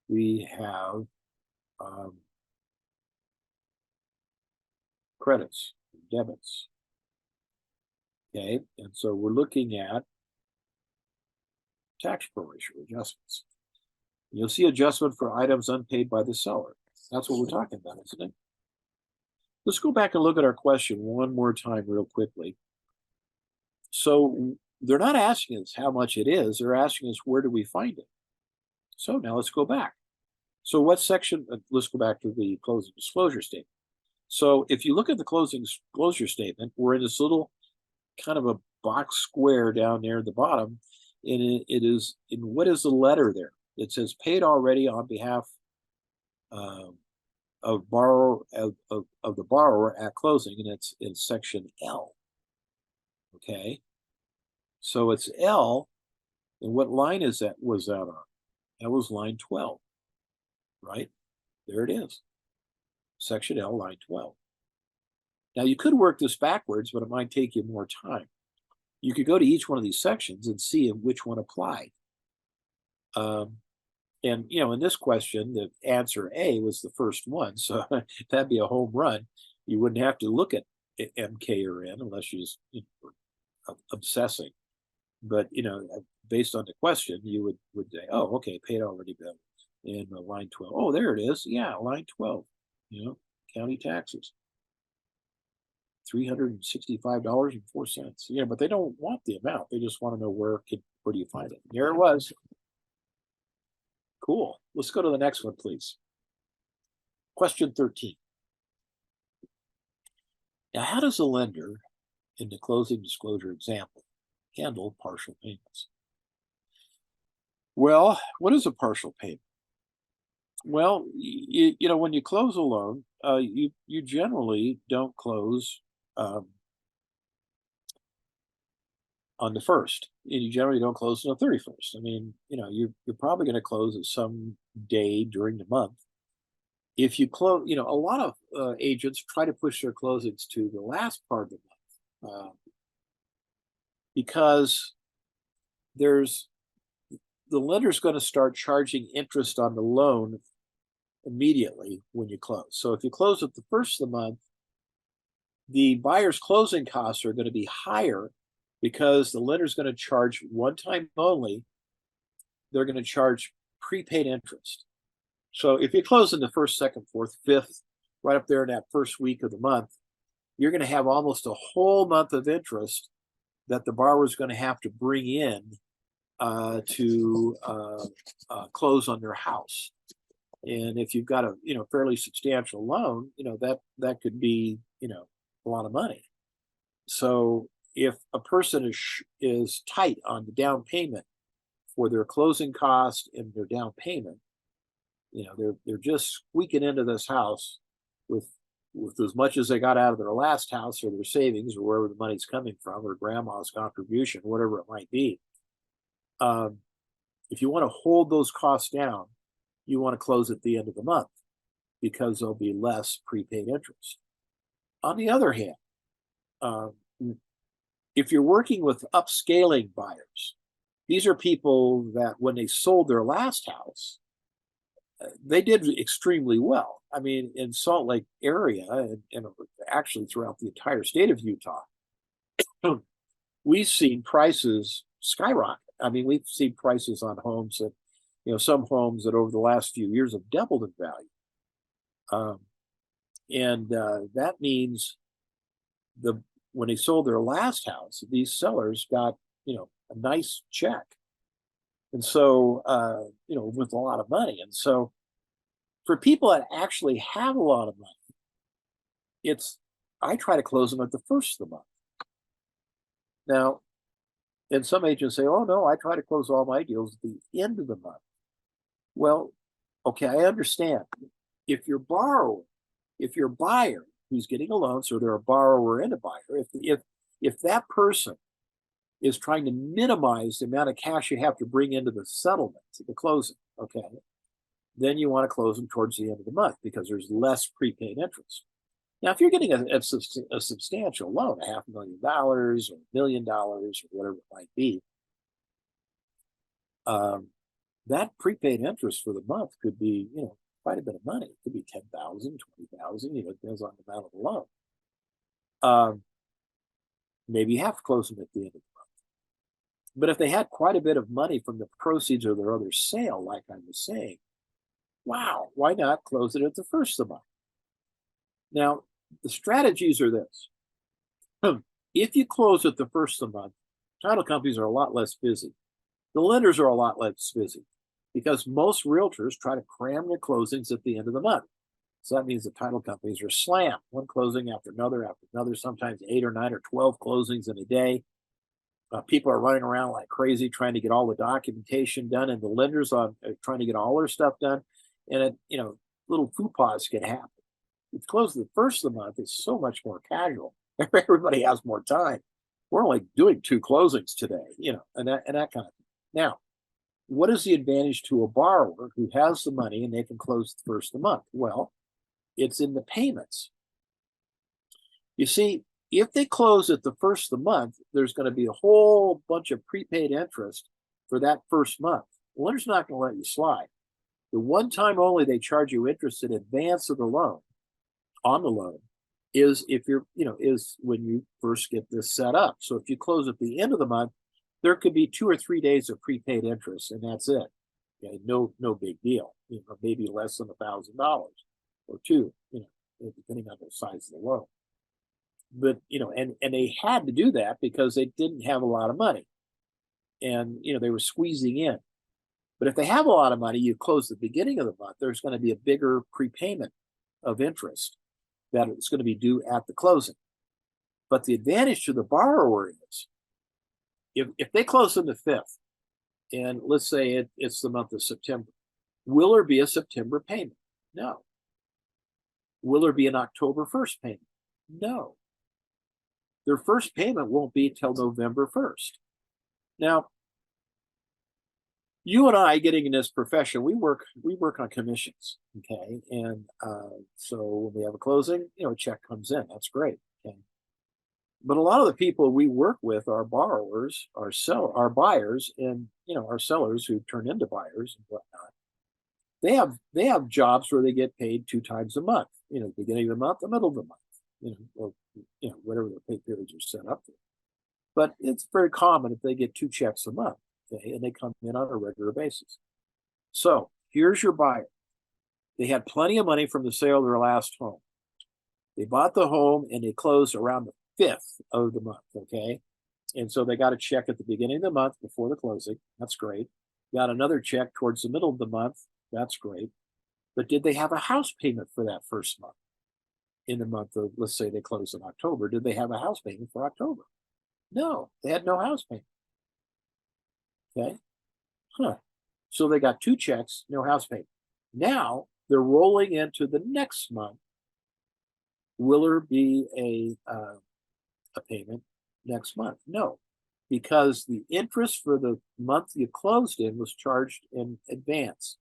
we have credits, debits. Okay, and so we're looking at tax proration adjustments. You'll see adjustment for items unpaid by the seller. That's what we're talking about, isn't it? Let's go back and look at our question one more time real quickly. So they're not asking us how much it is. They're asking us, where do we find it? So now let's go back. So what section, let's go back to the closing disclosure statement. So if you look at the closing disclosure statement, we're in this little kind of a box square down there at the bottom. And it is, in what is the letter there? It says paid already on behalf of the borrower at closing, and it's in section L. Okay, so it's L, and what line was that on? That was line 12, right? There it is, section L, line 12. Now you could work this backwards, but it might take you more time. You could go to each one of these sections and see which one applied. And in this question, the answer A was the first one, so that'd be a home run. You wouldn't have to look at M, K, or N unless you're just obsessing. But based on the question, you would say, "Oh, okay, paid already bill." In line 12, oh, there it is. Yeah, line 12. County taxes. $365.04. But they don't want the amount. They just want to know where do you find it. There it was. Cool. Let's go to the next one, please. Question 13. Now, how does a lender in the closing disclosure example handle partial payments? Well, what is a partial payment? Well, when you close a loan, you generally don't close on the first, and you generally don't close on the 31st. I mean, you're probably going to close at some day during the month. If you close, a lot of agents try to push their closings to the last part of the month because there's the lender's going to start charging interest on the loan immediately when you close. So if you close at the first of the month, the buyer's closing costs are going to be higher because the lender's going to charge one time only. They're going to charge prepaid interest. So if you close in the first, second, fourth, fifth, right up there in that first week of the month, you're going to have almost a whole month of interest that the borrower is going to have to bring in to close on their house. And if you've got a fairly substantial loan, that could be a lot of money. So if a person is tight on the down payment for their closing cost and their down payment, they're just squeaking into this house with as much as they got out of their last house or their savings or wherever the money's coming from or grandma's contribution, whatever it might be. If you want to hold those costs down, you want to close at the end of the month because there'll be less prepaid interest. On the other hand, if you're working with upscaling buyers, these are people that when they sold their last house, they did extremely well. I mean, in Salt Lake area and actually throughout the entire state of Utah, we've seen prices skyrocket. I mean, we've seen prices on homes that, some homes that over the last few years have doubled in value. That means when they sold their last house, these sellers got, a nice check. And so, with a lot of money. And so for people that actually have a lot of money, I try to close them at the first of the month. Now, and some agents say, oh no, I try to close all my deals at the end of the month. Well, okay, I understand. If your buyer who's getting a loan, so they're a borrower and a buyer, if that person is trying to minimize the amount of cash you have to bring into the settlement, the closing, okay, then you want to close them towards the end of the month because there's less prepaid interest. Now, if you're getting a substantial loan, $500,000 or $1 million or whatever it might be, that prepaid interest for the month could be, quite a bit of money. It could be $10,000, $20,000, it depends on the amount of the loan. Maybe you have to close them at the end of the month. But if they had quite a bit of money from the proceeds of their other sale, like I was saying, wow, why not close it at the first of the month? Now, the strategies are this. If you close at the first of the month, title companies are a lot less busy. The lenders are a lot less busy because most realtors try to cram their closings at the end of the month. So that means the title companies are slammed, one closing after another, sometimes 8 or 9 or 12 closings in a day. People are running around like crazy trying to get all the documentation done, and the lenders are trying to get all their stuff done. And little faux can happen. If you close the first of the month, it's so much more casual. Everybody has more time. We're only doing 2 closings today, and that kind of thing. Now, what is the advantage to a borrower who has the money and they can close the first of the month? Well, it's in the payments. You see, if they close at the first of the month, there's going to be a whole bunch of prepaid interest for that first month. The lender's not going to let you slide. The one time only they charge you interest in advance of the loan, on the loan, is is when you first get this set up. So if you close at the end of the month, there could be 2 or 3 days of prepaid interest, and that's it. Okay, no big deal. Maybe less than $1,000 or $2, depending on the size of the loan. But and they had to do that because they didn't have a lot of money, and they were squeezing in. But if they have a lot of money, you close the beginning of the month, there's going to be a bigger prepayment of interest that it's going to be due at the closing. But the advantage to the borrower is if they close on the 5th, and let's say it's the month of September, will there be a September payment? No. Will there be an October 1st payment? No. Their first payment won't be till November 1st. Now, you and I getting in this profession, we work on commissions, okay? And so when we have a closing, a check comes in. That's great, okay? But a lot of the people we work with are borrowers, our buyers, and our sellers who turn into buyers and whatnot. They have jobs where they get paid 2 times a month. The beginning of the month, the middle of the month, or whatever the pay periods are set up for. But it's very common if they get 2 checks a month, okay, and they come in on a regular basis. So here's your buyer. They had plenty of money from the sale of their last home. They bought the home and they closed around the 5th of the month, okay? And so they got a check at the beginning of the month before the closing. That's great. Got another check towards the middle of the month. That's great. But did they have a house payment for that first month? In the month of, let's say they closed in October, did they have a house payment for October? No, they had no house payment. Okay. So they got 2 checks, no house payment. Now they're rolling into the next month. Will there be a payment next month? No, because the interest for the month you closed in was charged in advance,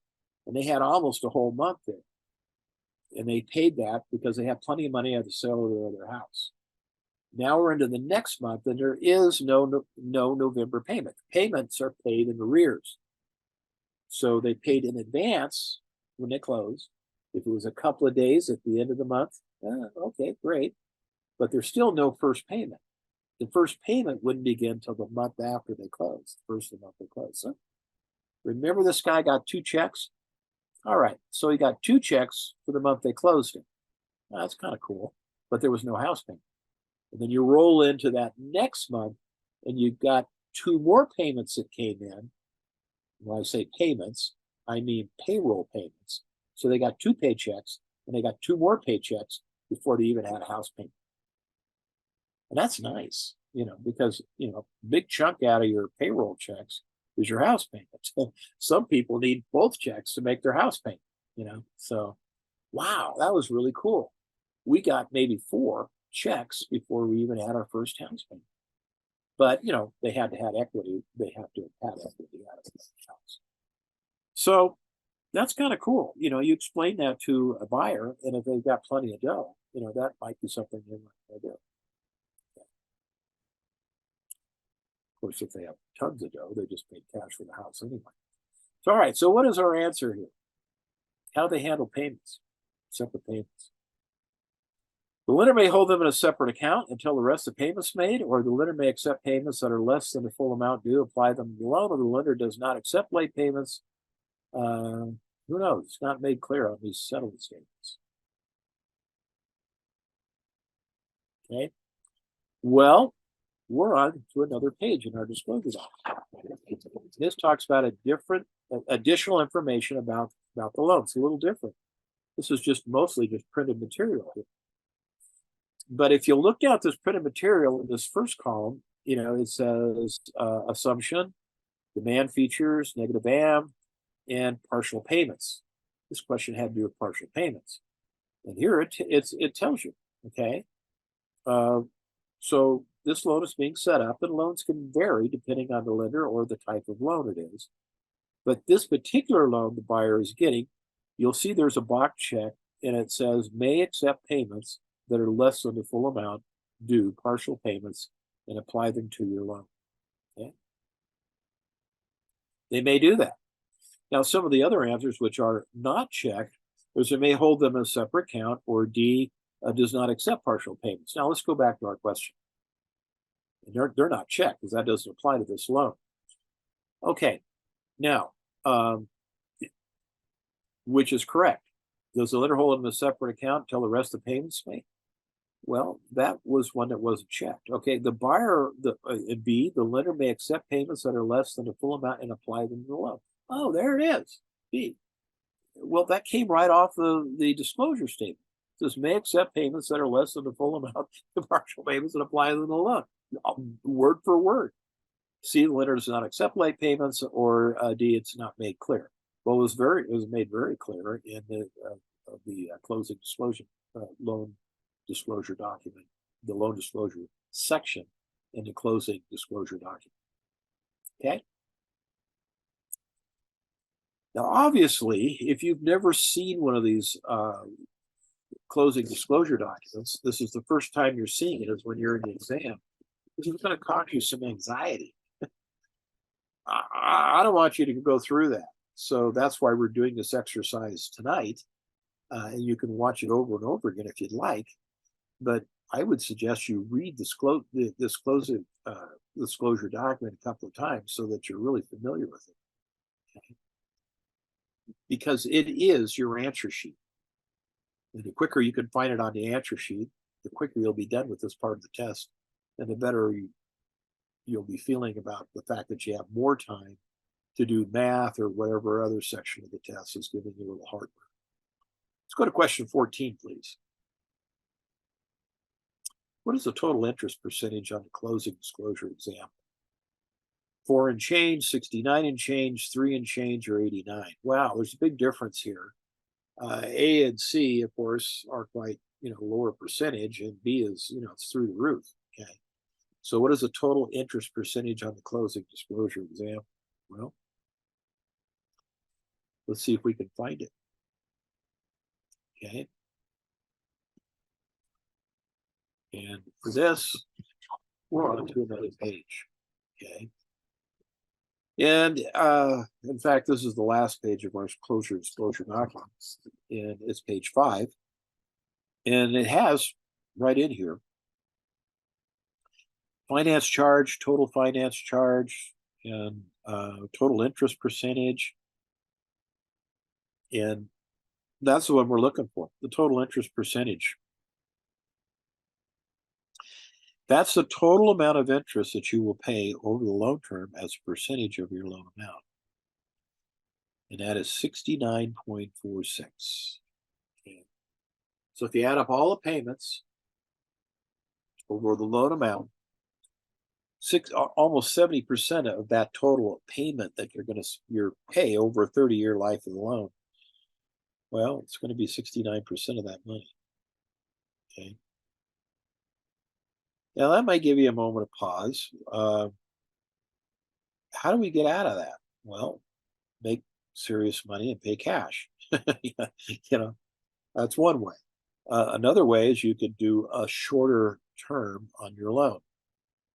and they had almost a whole month there, and they paid that because they had plenty of money at the sale of their other house. Now we're into the next month, and there is no November payment. Payments are paid in arrears. So they paid in advance when they closed. If it was a couple of days at the end of the month, okay, great. But there's still no first payment. The first payment wouldn't begin until the month after they closed, the first of the month they closed. So remember, this guy got 2 checks? All right, so he got 2 checks for the month they closed in. Well, that's kind of cool, but there was no house payment. And then you roll into that next month, and you've got 2 more payments that came in. When I say payments, I mean payroll payments. So they got 2 paychecks, and they got 2 more paychecks before they even had a house payment. And that's nice, because, big chunk out of your payroll checks is your house payment. Some people need both checks to make their house payment, So, wow, that was really cool. We got maybe 4 checks before we even had our first house payment. But, they had to have equity. They have to have equity out of the house. So that's kind of cool. You explain that to a buyer, and if they've got plenty of dough, that might be something they might do. Of course, if they have tons of dough, they just pay cash for the house anyway. So, all right. So what is our answer here? How do they handle payments? Separate payments. The lender may hold them in a separate account until the rest of the payments made, or the lender may accept payments that are less than the full amount due, apply them to the loan, or the lender does not accept late payments. Who knows? It's not made clear on these settlement statements. Okay. Well, we're on to another page in our disclosure document. This talks about additional information about the loan. It's a little different. This is mostly just printed material here. But if you look at this printed material in this first column, it says assumption, demand features, negative AM, and partial payments. This question had to do with partial payments. And here it tells you, okay? So this loan is being set up, and loans can vary depending on the lender or the type of loan it is. But this particular loan the buyer is getting, you'll see there's a box check, and it says may accept payments that are less than the full amount due, partial payments, and apply them to your loan. Okay? They may do that. Now, some of the other answers which are not checked is they may hold them in a separate account, or D, does not accept partial payments. Now, let's go back to our question. And they're not checked because that doesn't apply to this loan. Okay, now, which is correct? Does the lender hold them in a separate account until the rest of the payments made? Well, that was one that wasn't checked. Okay, the buyer, B, the lender may accept payments that are less than the full amount and apply them to the loan. Oh, there it is. B. Well, that came right off the disclosure statement. It says may accept payments that are less than the full amount of partial payments that apply to the loan. Word for word. C, the lender does not accept late payments, or D, it's not made clear. Well, it was made very clear in the closing disclosure loan disclosure document, the loan disclosure section in the closing disclosure document. Okay. Now, obviously, if you've never seen one of these closing disclosure documents, this is the first time you're seeing it, is when you're in the exam. This is going to cause you some anxiety. I don't want you to go through that. So that's why we're doing this exercise tonight. And you can watch it over and over again if you'd like. But I would suggest you read this disclosure document a couple of times so that you're really familiar with it. Okay? Because it is your answer sheet. And the quicker you can find it on the answer sheet, the quicker you'll be done with this part of the test, and the better you'll be feeling about the fact that you have more time to do math or whatever other section of the test is giving you a little hardware. Let's go to question 14, please. What is the total interest percentage on the closing disclosure exam? 4 and change, 69 and change, 3 and change, or 89? Wow, there's a big difference here. A and C, of course, are quite lower percentage, and B is it's through the roof. Okay, so what is the total interest percentage on the closing disclosure exam? Well, let's see if we can find it. Okay, and for this, we're on to another page. Okay, and in fact, this is the last page of our closure disclosure document, and it's page 5, and it has right in here finance charge, total finance charge, and total interest percentage. And that's the one we're looking for, the total interest percentage. That's the total amount of interest that you will pay over the loan term as a percentage of your loan amount. And that is 69.46. Okay. So if you add up all the payments over the loan amount, almost 70% of that total payment that you're pay over a 30-year life of the loan, well, it's going to be 69% of that money. Okay. Now that might give you a moment of pause. How do we get out of that? Well, make serious money and pay cash. That's one way. Another way is you could do a shorter term on your loan.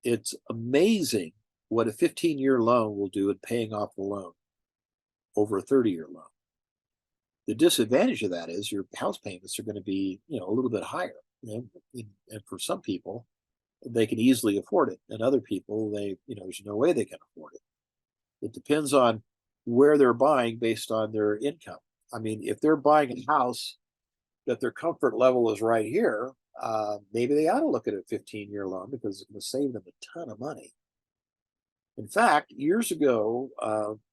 It's amazing what a 15-year loan will do in paying off the loan over a 30-year loan. The disadvantage of that is your house payments are going to be, a little bit higher. And for some people, they can easily afford it, and other people, there's no way they can afford it. It depends on where they're buying based on their income. I mean, if they're buying a house that their comfort level is right here, maybe they ought to look at a 15-year loan because it's going to save them a ton of money. In fact, years ago,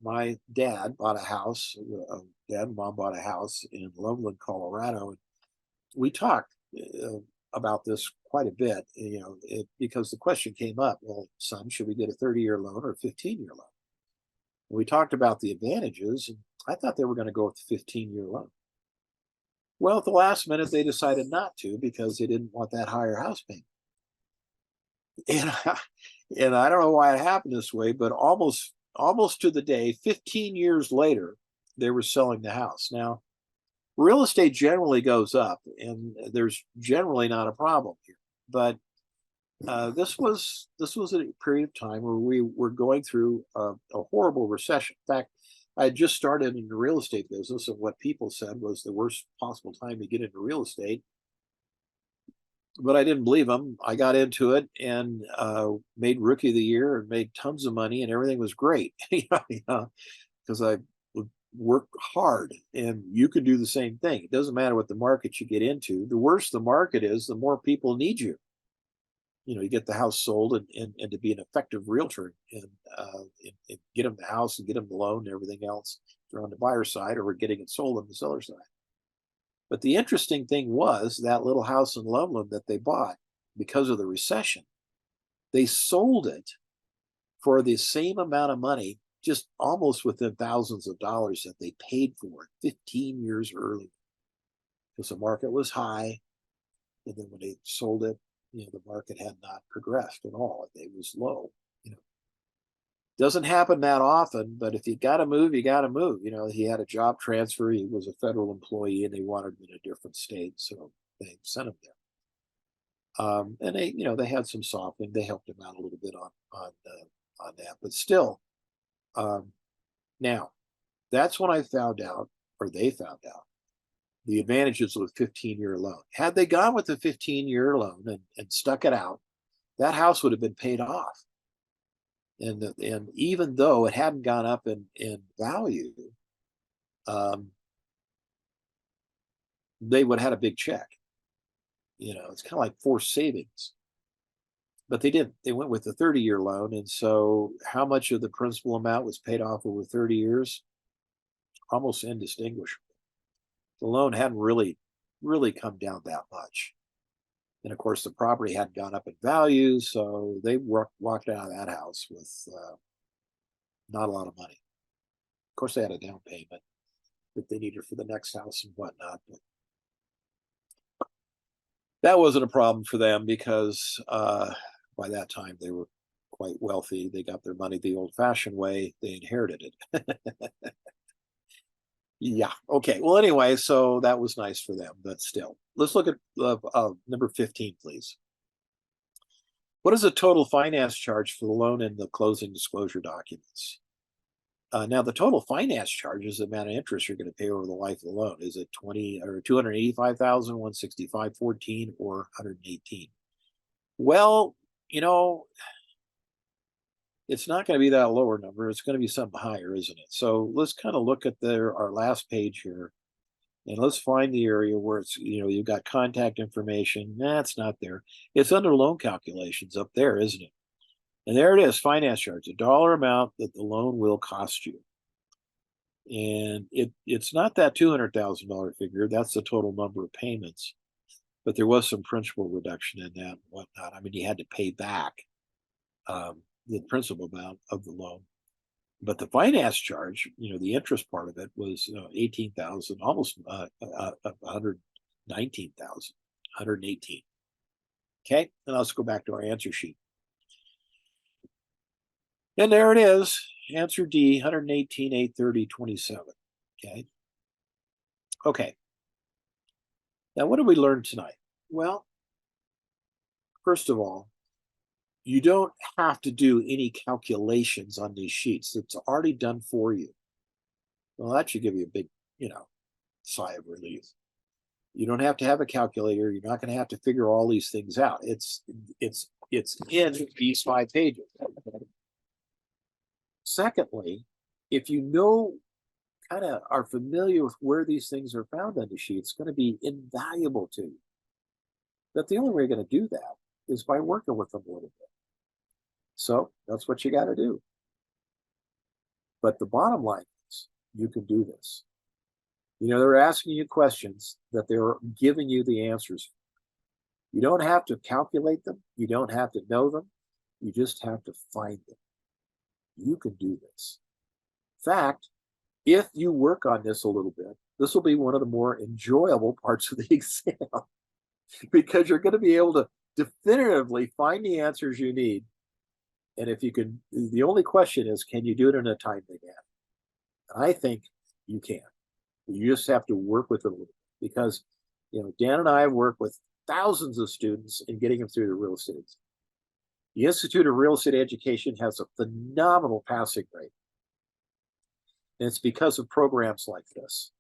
my dad bought a house. Dad and mom bought a house in Loveland, Colorado. And we talked about this quite a bit, because the question came up, well, son, should we get a 30-year loan or a 15-year loan? And we talked about the advantages, and I thought they were going to go with the 15-year loan. Well, at the last minute, they decided not to because they didn't want that higher house payment. And I don't know why it happened this way, but almost to the day, 15 years later, they were selling the house. Now, real estate generally goes up, and there's generally not a problem here. But this was a period of time where we were going through a horrible recession. In fact, I had just started in the real estate business, and what people said was the worst possible time to get into real estate. But I didn't believe them. I got into it and made Rookie of the Year and made tons of money, and everything was great. Because I would work hard, and you could do the same thing. It doesn't matter what the market you get into. The worse the market is, the more people need you. you get the house sold and to be an effective realtor and get them the house and get them the loan and everything else. If they're on the buyer side or getting it sold on the seller side. But the interesting thing was that little house in Loveland that they bought because of the recession, they sold it for the same amount of money, just almost within thousands of dollars that they paid for it 15 years earlier. Because the market was high. And then when they sold it, the market had not progressed at all. It was low. Doesn't happen that often, but if you got to move, you got to move. He had a job transfer. He was a federal employee, and they wanted him in a different state, so they sent him there. And they had some softening. They helped him out a little bit on that, but still. Now, that's when I found out, or they found out, the advantages of a 15-year loan. Had they gone with a 15-year loan and stuck it out, that house would have been paid off. And even though it hadn't gone up in value, they would have had a big check. It's kind of like forced savings. But they didn't. They went with a 30-year loan. And so how much of the principal amount was paid off over 30 years? Almost indistinguishable. The loan hadn't really come down that much. And of course, the property hadn't gone up in value, so they walked out of that house with not a lot of money. Of course, they had a down payment that they needed for the next house and whatnot. But that wasn't a problem for them because by that time they were quite wealthy. They got their money the old-fashioned way. They inherited it. Yeah. Okay. Well, anyway, so that was nice for them, but still, let's look at number 15, please. What is the total finance charge for the loan in the closing disclosure documents? Now, the total finance charge is the amount of interest you're going to pay over the life of the loan. Is it 20 or 285,000, 165.14, or 118? Well, it's not going to be that lower number. It's going to be something higher, isn't it? So let's kind of look at our last page here, and let's find the area where it's, you've got contact information. It's not there. It's under loan calculations up there, isn't it? And there it is, finance charge, the dollar amount that the loan will cost you. And it's not that $200,000 figure. That's the total number of payments. But there was some principal reduction in that and whatnot. I mean, you had to pay back the principal amount of the loan. But the finance charge, the interest part of it was 18,000, almost 119,000, 118. Okay, and let's go back to our answer sheet. And there it is, answer D, 118, 830, 27. Okay. Okay. Now, what did we learn tonight? Well, first of all, you don't have to do any calculations on these sheets. It's already done for you. Well, that should give you a big, sigh of relief. You don't have to have a calculator. You're not going to have to figure all these things out. It's in these 5 pages. Secondly, if kind of are familiar with where these things are found on the sheet, it's going to be invaluable to you. But the only way you're going to do that is by working with them a little bit. So that's what you got to do. But the bottom line is you can do this. They're asking you questions that they're giving you the answers. You don't have to calculate them. You don't have to know them. You just have to find them. You can do this. In fact, if you work on this a little bit, this will be one of the more enjoyable parts of the exam because you're going to be able to definitively find the answers you need. And if you can, the only question is, can you do it in a timely manner? I think you can. You just have to work with it a little bit because, Dan and I work with thousands of students in getting them through the real estate exam. The Institute of Real Estate Education has a phenomenal passing rate. And it's because of programs like this.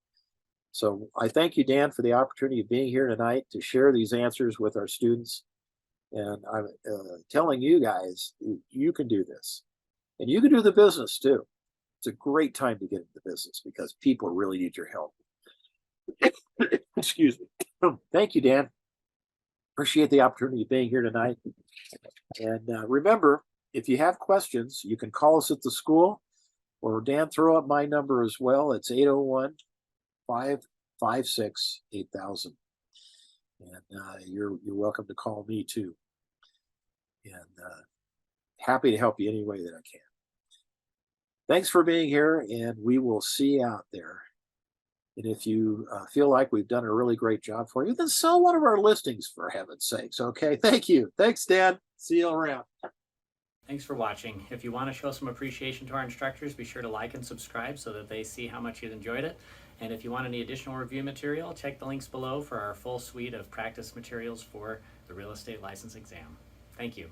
So I thank you, Dan, for the opportunity of being here tonight to share these answers with our students. And I'm telling you guys, you can do this. And you can do the business too. It's a great time to get into business because people really need your help. Excuse me. Thank you, Dan. Appreciate the opportunity of being here tonight. And remember, if you have questions, you can call us at the school, or Dan, throw up my number as well. It's 801-556-8000. And you're welcome to call me too. And happy to help you any way that I can. Thanks for being here, and we will see you out there. And if you feel like we've done a really great job for you, then sell one of our listings, for heaven's sakes. Okay. Thank you. Thanks, Dan. See you around. Thanks for watching. If you want to show some appreciation to our instructors, be sure to like and subscribe so that they see how much you enjoyed it. And if you want any additional review material, check the links below for our full suite of practice materials for the real estate license exam. Thank you.